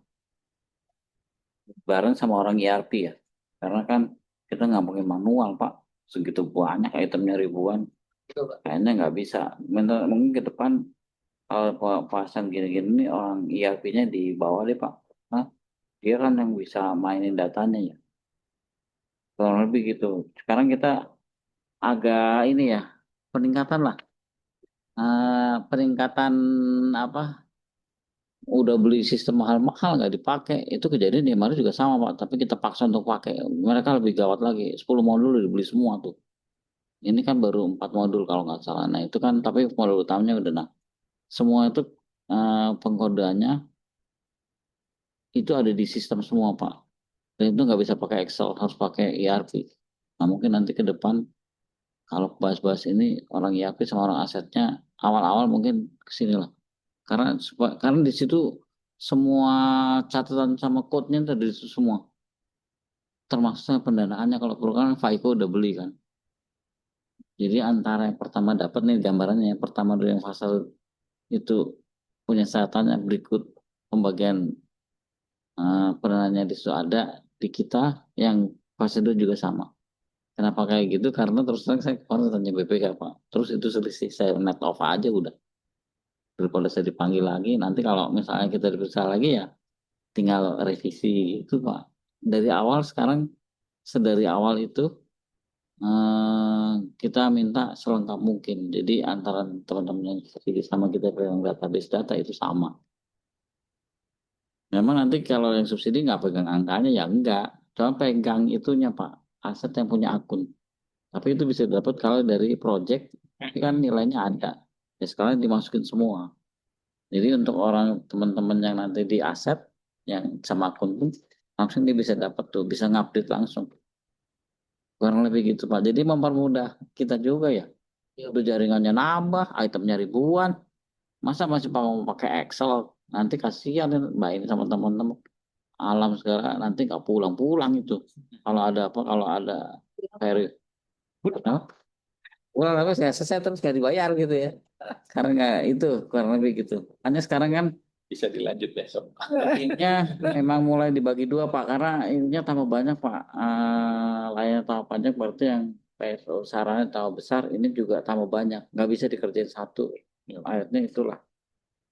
Bareng sama orang ERP ya. Karena kan kita nggak mungkin manual Pak. Segitu banyak itemnya ribuan. Itu, Pak. Kayaknya nggak bisa. Mungkin ke depan kalau pembahasan gini-gini nih orang ERP-nya di bawah deh Pak. Nah, dia kan yang bisa mainin datanya ya. Kurang lebih gitu. Sekarang kita agak ini ya, peningkatan lah. peningkatan apa? Udah beli sistem mahal-mahal nggak dipakai, itu kejadian di MRI juga sama Pak, tapi kita paksa untuk pakai, mereka lebih gawat lagi, 10 modul dibeli semua tuh, ini kan baru 4 modul kalau nggak salah, nah itu kan tapi modul utamanya udah, nah semua itu pengkodeannya itu ada di sistem semua Pak, dan itu nggak bisa pakai Excel, harus pakai ERP. Nah mungkin nanti ke depan kalau bahas-bahas ini orang ERP sama orang asetnya awal-awal mungkin kesini lah, karena di situ semua catatan sama code-nya itu ada di situ semua, termasuk pendanaannya kalau perlu kan Faiko udah beli kan. Jadi antara yang pertama dapat nih gambarannya, yang pertama dulu yang fase itu punya catatannya, berikut pembagian pendanaannya di situ ada di kita, yang fase 2 juga sama. Kenapa kayak gitu? Karena terus terang saya kemarin tanya BPK Pak, terus itu selisih, saya net off aja udah, daripada saya dipanggil lagi nanti kalau misalnya kita diperiksa lagi ya tinggal revisi itu Pak. Dari awal sekarang, sedari awal itu kita minta selengkap mungkin. Jadi antara teman-teman yang subsidi sama kita pegang database data itu sama. Memang nanti kalau yang subsidi nggak pegang angkanya ya enggak. Cuma pegang itunya Pak, aset yang punya akun. Tapi itu bisa dapat kalau dari project, tapi kan nilainya ada. Ya sekarang dimasukin semua. Jadi untuk orang teman-teman yang nanti di aset, yang sama akun pun, langsung dia bisa dapat tuh, bisa ngupdate langsung. Kurang lebih gitu Pak. Jadi mempermudah kita juga ya. Udah jaringannya nambah, itemnya ribuan. Masa masih mau pakai Excel? Nanti kasihan ya, Mbak ini sama teman-teman. Alam sekarang nanti nggak pulang-pulang itu. Kalau ada apa? Kalau ada ferry. Apa? Pulang apa? Saya terus nggak dibayar gitu ya. Karena nggak itu, kurang lebih gitu. Hanya sekarang kan Bisa dilanjut besok. ininya memang mulai dibagi dua Pak, karena ininya tambah banyak Pak. Layanan tambah banyak berarti yang PSO sarannya tambah besar, ini juga tambah banyak. Nggak bisa dikerjain satu. Akhirnya itulah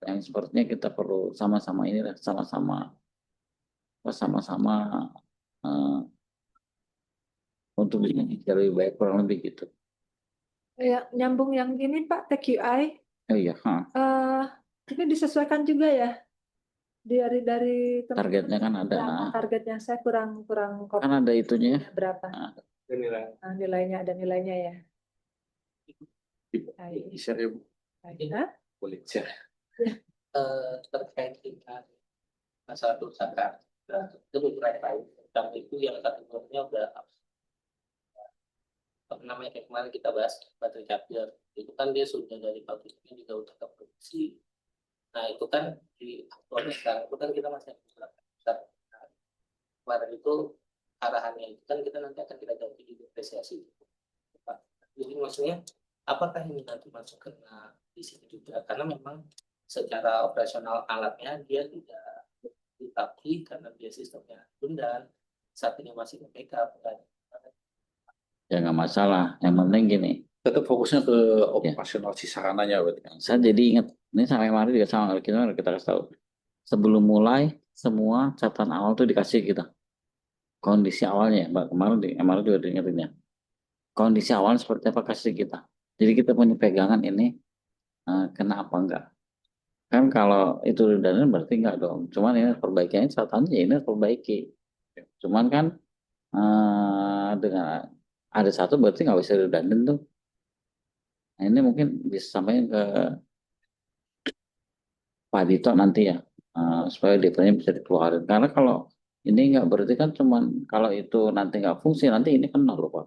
yang sepertinya kita perlu sama-sama inilah, sama-sama eh, untuk bisa lebih baik, kurang lebih gitu. Ya, nyambung yang ini Pak, TQI, Oh iya, ini disesuaikan juga ya dari teman-teman. targetnya kan ada. Berapa targetnya? Saya kurang Kan ada itunya ya. berapa Nilai. nilainya, ada nilainya ya. Bisa ya Bu? Hah? Boleh share. Terkait dengan masalah perusahaan itu beberapa tentang itu yang kategorinya udah apa namanya, kayak kemarin kita bahas baterai charger itu kan dia sudah dari pabriknya juga udah ke produksi. Nah itu kan di aktualnya sekarang itu kan kita masih beberapa besar. Kemarin itu arahannya itu kan kita nanti akan kita ganti di depresiasi. Jadi maksudnya apakah ini nanti masuk ke di sini juga, karena memang secara operasional alatnya dia tidak ditapki karena dia sistemnya dan saat ini masih backup kan. Ya nggak masalah. Yang penting gini, Tetap fokusnya ke operasional si sarananya berarti. saya jadi ingat, ini sampai kemarin juga sama, kita kasih tahu. Sebelum mulai, semua catatan awal tuh dikasih kita. Kondisi awalnya, Mbak, kemarin di MR juga diingetin ya. Kondisi awal seperti apa kasih kita. Jadi kita punya pegangan ini, kena apa enggak. Kan kalau itu redundant berarti enggak dong. Cuman ini perbaikannya catatannya ya ini perbaiki. Cuman kan dengan ada satu berarti nggak bisa redundant tuh. Nah, ini mungkin bisa sampaikan ke Pak Dito nanti ya, supaya datanya bisa dikeluarin. Karena kalau ini nggak berarti kan cuman kalau itu nanti nggak fungsi, nanti ini kena loh Pak.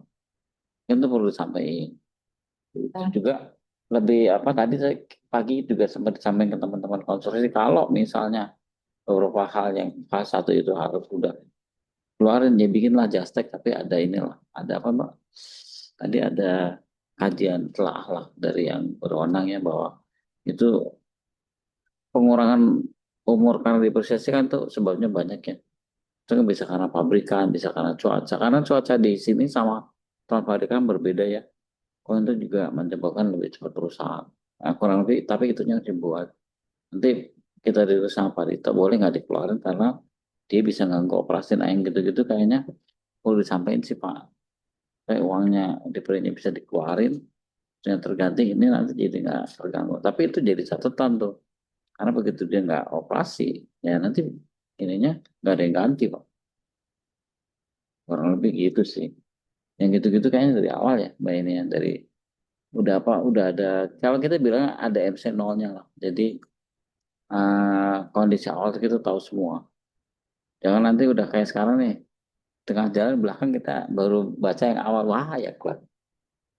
Itu perlu disampaikan. Itu juga lebih apa, tadi saya pagi juga sempat disampaikan ke teman-teman konsorsium, kalau misalnya beberapa hal yang fase 1 itu harus sudah keluarin, ya bikinlah Jastek, tapi ada inilah, ada apa Mbak? Tadi ada kajian telah lah dari yang berwenang ya, bahwa itu pengurangan umur karena depresiasi kan tuh sebabnya banyak ya. Itu kan bisa karena pabrikan, bisa karena cuaca. Karena cuaca di sini sama tahun pabrikan berbeda ya. Kok itu juga menyebabkan lebih cepat perusahaan. Nah, kurang lebih, tapi itunya harus dibuat. Nanti kita diri sama Pak Dito, boleh nggak dikeluarin karena dia bisa ganggu operasi. Nah yang gitu-gitu kayaknya perlu disampaikan sih Pak. Kayak uangnya diberinya bisa dikeluarin yang terganti ini nanti jadi nggak terganggu. Tapi itu jadi catatan tuh, karena begitu dia nggak operasi, ya nanti ininya nggak ada yang ganti Pak. Kurang lebih gitu sih. Yang gitu-gitu kayaknya dari awal ya, Mbak ini yang dari udah ada, kalau kita bilang ada MC0-nya lah. Jadi kondisi awal kita tahu semua. Jangan nanti udah kayak sekarang nih, tengah jalan belakang kita baru baca yang awal, wah ya kuat.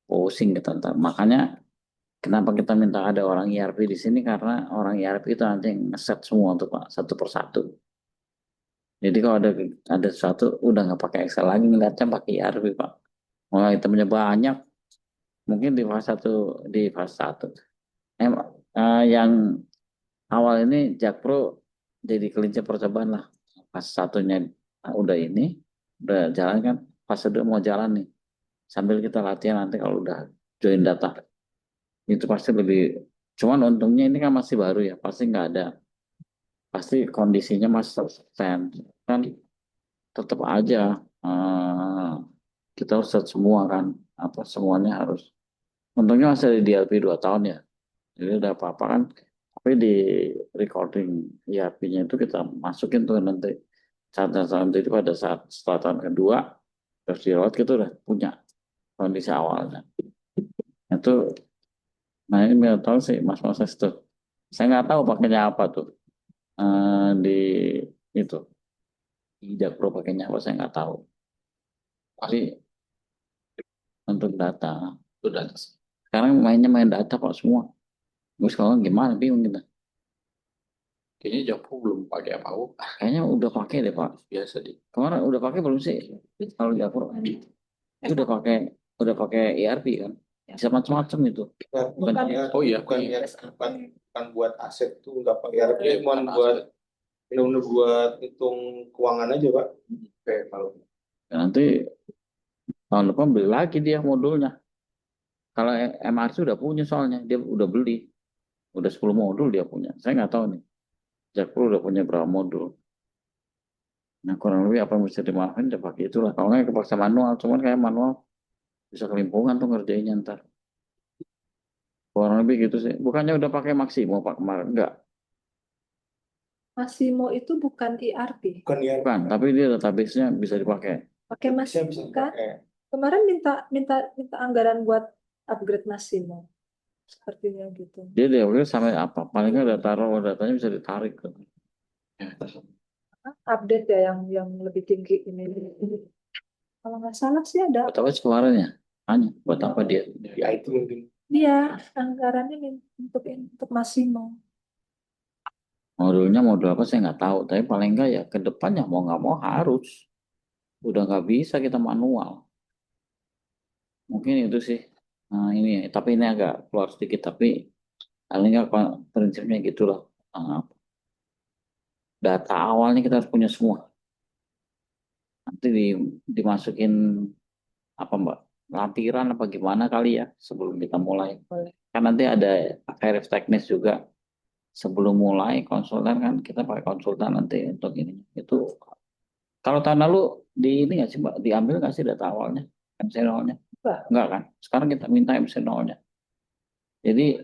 Pusing gitu ntar. Makanya kenapa kita minta ada orang ERP di sini, karena orang ERP itu nanti yang ngeset semua tuh Pak, satu persatu. Jadi kalau ada sesuatu udah nggak pakai Excel lagi, ngeliatnya pakai ERP Pak. Mulai temennya banyak, mungkin di fase 1. Yang awal ini Jakpro jadi kelinci percobaan lah. Fase 1-nya udah jalan kan, fase 2 mau jalan nih. Sambil kita latihan nanti kalau udah join data. Itu pasti lebih, cuman untungnya ini kan masih baru ya, pasti nggak ada, pasti kondisinya masih stand. Kan tetap aja kita harus set semua kan, apa semuanya harus. Untungnya masih ada DLP 2 tahun ya. Jadi udah apa-apa kan. Tapi di recording ERP-nya itu kita masukin tuh nanti catatan itu pada saat setelah tahun kedua terus dirawat kita udah punya kondisi awalnya. Itu, nah ini nggak tahu sih Mas Moses tuh. Saya nggak tahu pakainya apa tuh. Di itu di Jakpro pakainya apa saya nggak tahu. Tapi untuk data, Itu data. sekarang mainnya main data Pak semua. Gue sekarang gimana bingung kita. Kayaknya Jakpro belum pakai apa-apa. Kayaknya udah pakai deh Pak. Biasa di. Kemarin udah pakai belum sih? Kalau Jakpro itu udah pakai ERP kan? Bisa macam-macam itu. Bukan. Oh iya, bukan iya. bukan buat aset tuh nggak pakai ERP, Iya, cuma bukan buat aset. benar-benar buat hitung keuangan aja Pak. Oke, kalau Dan nanti tahun depan beli lagi dia modulnya. Kalau MRC udah punya soalnya, dia udah beli. Udah 10 modul dia punya. Saya nggak tahu nih. Jakpro udah punya berapa modul. Nah kurang lebih apa yang bisa dimaafin dia pakai itulah. Kalau nggak kepaksa manual. Cuman kayak manual bisa kelimpungan tuh ngerjainnya ntar. Kurang lebih gitu sih. Bukannya udah pakai Maximo Pak kemarin? Enggak. Massimo itu bukan ERP. bukan ERP. Bukan. Tapi dia database-nya bisa dipakai. Pakai Bisa Massimo kan? dipakai. Kemarin minta anggaran buat upgrade Massimo. Sepertinya gitu. Dia sampai apa? Paling nggak datanya bisa ditarik. Ya. Update ya yang lebih tinggi ini. Kalau nggak salah sih ada. Buat apa sih kemarin ya? Tanya. Buat apa dia? Di IT mungkin. Dia anggarannya untuk Massimo. Modulnya modul apa saya nggak tahu. Tapi paling nggak ya ke depannya mau nggak mau harus. Udah nggak bisa kita manual. Mungkin itu sih. Nah, ini tapi ini agak keluar sedikit. Tapi paling nggak prinsipnya gitulah. Data awalnya kita harus punya semua. Nanti dimasukin apa Mbak? Lampiran apa gimana kali ya sebelum kita mulai. Kan nanti ada verif teknis juga. Sebelum mulai konsultan kan kita pakai konsultan nanti untuk ini. Itu kalau tahun lalu di ini nggak sih Mbak? Diambil nggak sih data awalnya? MC0-nya? Enggak kan? Sekarang kita minta MC0-nya. Jadi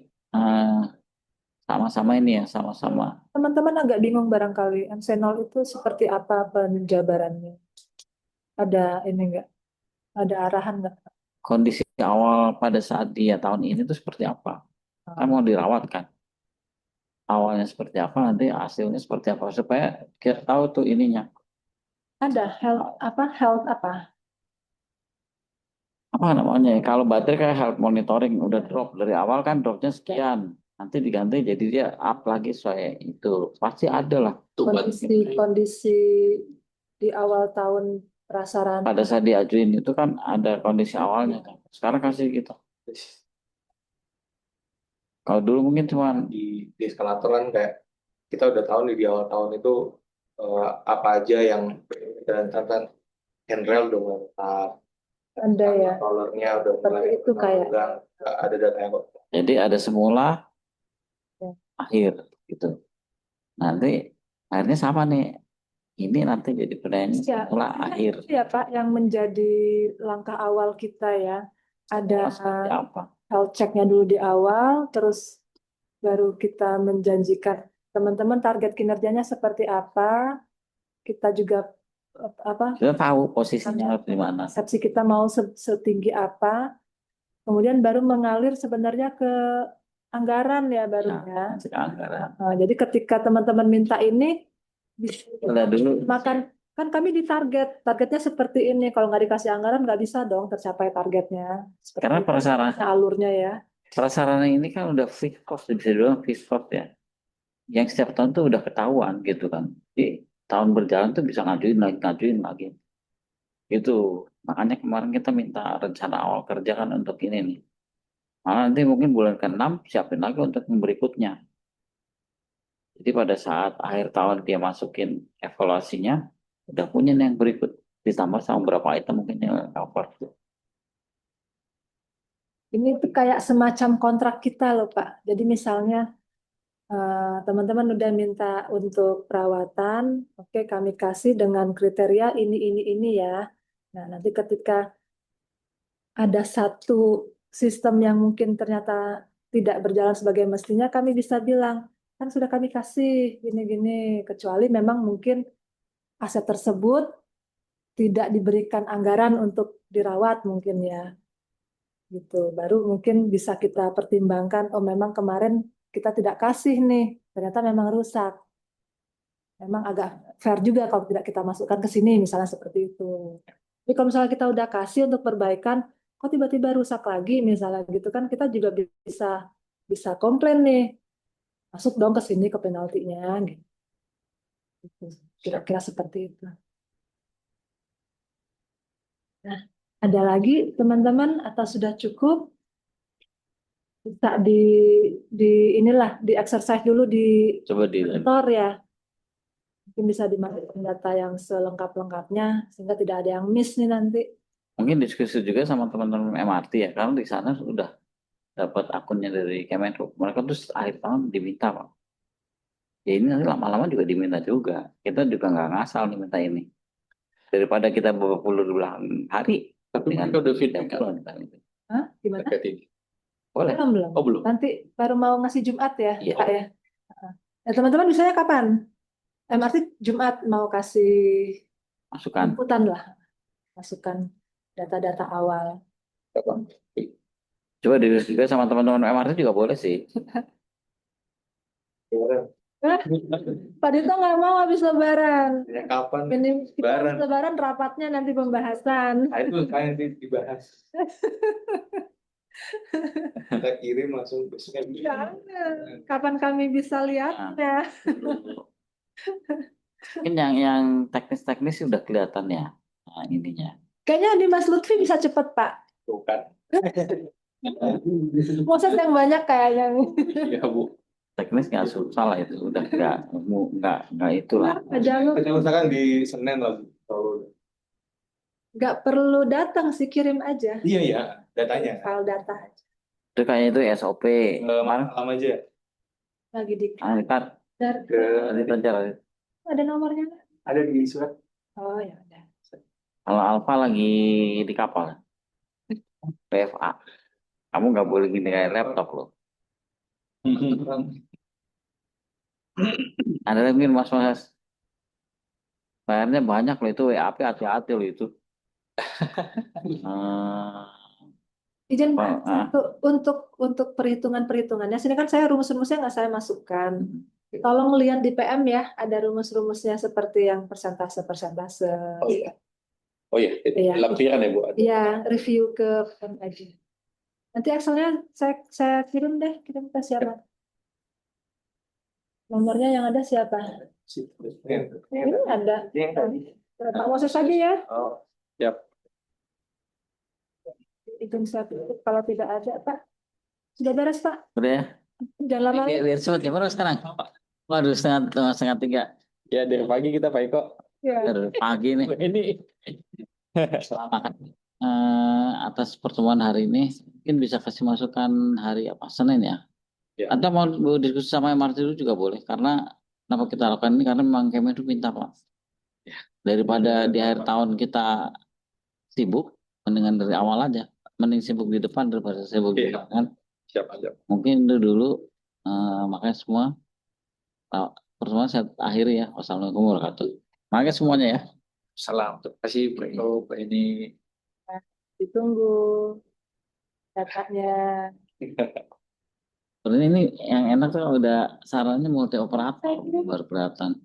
sama-sama ini ya, sama-sama. Teman-teman agak bingung barangkali MC0 itu seperti apa penjabarannya? Ada ini enggak? Ada arahan enggak? Kondisi awal pada saat dia tahun ini itu seperti apa? Kan mau dirawat kan? Awalnya seperti apa, nanti hasilnya seperti apa, supaya kita tahu tuh ininya. Ada health Apa namanya ya? Kalau baterai kayak health monitoring udah drop dari awal kan dropnya sekian, nanti diganti jadi dia up lagi sesuai itu, pasti ada lah. kondisi di awal tahun prasaran. Pada saat diajuin itu kan ada kondisi awalnya kan. Sekarang kasih gitu. Kalau dulu mungkin cuma di eskalator kan kayak kita udah tahu nih di awal tahun itu apa aja yang dan handrail udah mulai tetap, Ada ya. controllernya udah mulai Seperti itu kayak. ada data yang jadi ada semula Ya. akhir gitu. Nanti akhirnya sama nih. Ini nanti jadi penanya Ya, semula akhir. ya Pak, yang menjadi langkah awal kita ya. Ada Seperti apa? health check-nya dulu di awal, terus baru kita menjanjikan teman-teman target kinerjanya seperti apa. Kita juga apa Kita tahu posisinya harus di mana. persepsi kita mau setinggi apa. Kemudian baru mengalir sebenarnya ke anggaran ya barunya. Masuk ke anggaran. Nah, jadi ketika teman-teman minta ini, bisa Udah dulu. makan kan kami targetnya seperti ini. Kalau nggak dikasih anggaran nggak bisa dong tercapai targetnya. Seperti Karena itu prasarana alurnya ya. prasarana ini kan udah fixed cost, bisa dibilang fixed cost ya. Yang setiap tahun tuh udah ketahuan gitu kan. Jadi tahun berjalan tuh bisa ngajuin lagi. Itu makanya kemarin kita minta rencana awal kerja kan untuk ini nih. Malah nanti mungkin bulan ke-6 siapin lagi untuk yang berikutnya. Jadi pada saat akhir tahun dia masukin evaluasinya, udah punya nih yang berikut. Ditambah sama berapa item mungkin yang cover. Ini tuh kayak semacam kontrak kita loh Pak. Jadi misalnya teman-teman udah minta untuk perawatan, oke kami kasih dengan kriteria ini ya. Nah nanti ketika ada satu sistem yang mungkin ternyata tidak berjalan sebagai mestinya, kami bisa bilang, kan sudah kami kasih gini-gini, kecuali memang mungkin aset tersebut tidak diberikan anggaran untuk dirawat mungkin ya. Gitu. Baru mungkin bisa kita pertimbangkan, oh memang kemarin kita tidak kasih nih, ternyata memang rusak. Memang agak fair juga kalau tidak kita masukkan ke sini, misalnya seperti itu. Tapi kalau misalnya kita udah kasih untuk perbaikan, kok tiba-tiba rusak lagi, misalnya gitu kan, kita juga bisa bisa komplain nih, masuk dong ke sini ke penaltinya, gitu. Kira-kira seperti itu. Nah, ada lagi teman-teman atau sudah cukup? Bisa inilah di exercise dulu di Coba di kantor ya. Mungkin bisa dimasukkan data yang selengkap-lengkapnya sehingga tidak ada yang miss nih nanti. mungkin diskusi juga sama teman-teman MRT ya, karena di sana sudah dapat akunnya dari Kemenhub. Mereka tuh akhir tahun diminta Pak. Ya ini nanti lama-lama juga diminta juga. Kita juga nggak ngasal nih minta ini. Daripada kita beberapa puluh hari. Tapi dengan mereka udah feedback kan bulan kita minta. Hah? Gimana? terkait ini. Boleh. Belum. Oh belum. Nanti baru mau ngasih Jumat ya, Iya. Pak ya. Nah, teman-teman bisanya kapan? MRT Jumat mau kasih Masukan. inputan lah, masukan data-data awal. Coba diskusi juga sama teman-teman MRT juga boleh sih. Pak Dito nggak mau habis Lebaran. Ya kapan? Ini kita Lebaran. habis Lebaran rapatnya nanti pembahasan. Nah, itu kayak dibahas. Kita kirim langsung besoknya. Jangan. Kapan kami bisa lihatnya? Mungkin yang teknis-teknis sih udah kelihatan ya. Nah, ininya. Kayaknya di Mas Lutfi bisa cepet Pak. Tuh kan. Proses yang banyak kayaknya. Iya Bu. Teknis nggak susah lah itu. Udah nggak itulah. Jangan, Kita usahakan di Senin lagi. Kalau nggak perlu datang sih, kirim aja iya ya datanya. file data. Itu kayaknya itu SOP. Kemarin Malam aja. Lagi di kan Ke ada nomornya nggak? ada di surat. Oh ya udah. kalau Alfa lagi di kapal. PFA. Kamu nggak boleh gini kayak laptop loh. Ada lagi mungkin mas. Bayarnya banyak loh itu WAP hati-hati loh itu. Izin Oh, Pak, untuk perhitungannya, sini kan saya rumus-rumusnya nggak saya masukkan. Tolong lihat di PM ya, ada rumus-rumusnya seperti yang persentase. Oh iya. Oh iya. Iya. Lampiran ya Bu. Iya, review ke PM aja. Nanti Excelnya saya kirim ke siapa? Nomornya yang ada siapa? Ini ada. Pak Moses aja ya. Oh, siap. Izin saya tutup kalau tidak ada, Pak. Sudah beres, Pak. udah ya. Jangan lama. Biar cepet ya baru sekarang. Waduh setengah tiga. Ya dari pagi kita Pak Eko. Ya. Dari pagi nih. Ini. Selamat. Atas pertemuan hari ini mungkin bisa kasih masukan hari apa Senin ya. Ya. Atau mau diskusi sama MRT dulu juga boleh karena kenapa kita lakukan ini karena memang Kemenhub minta Pak. Daripada di akhir tahun kita sibuk mendingan dari awal aja. mending sibuk di depan daripada sibuk di Iya. belakang. Siap aja. Mungkin itu dulu, makanya semua pertemuan saya akhiri ya. Wassalamualaikum warahmatullahi wabarakatuh. Makanya semuanya ya. Salam. Terima kasih Mbak Eko, Mbak ini. Ditunggu datanya. Ini yang enak tuh udah sarannya multi operator baru kelihatan.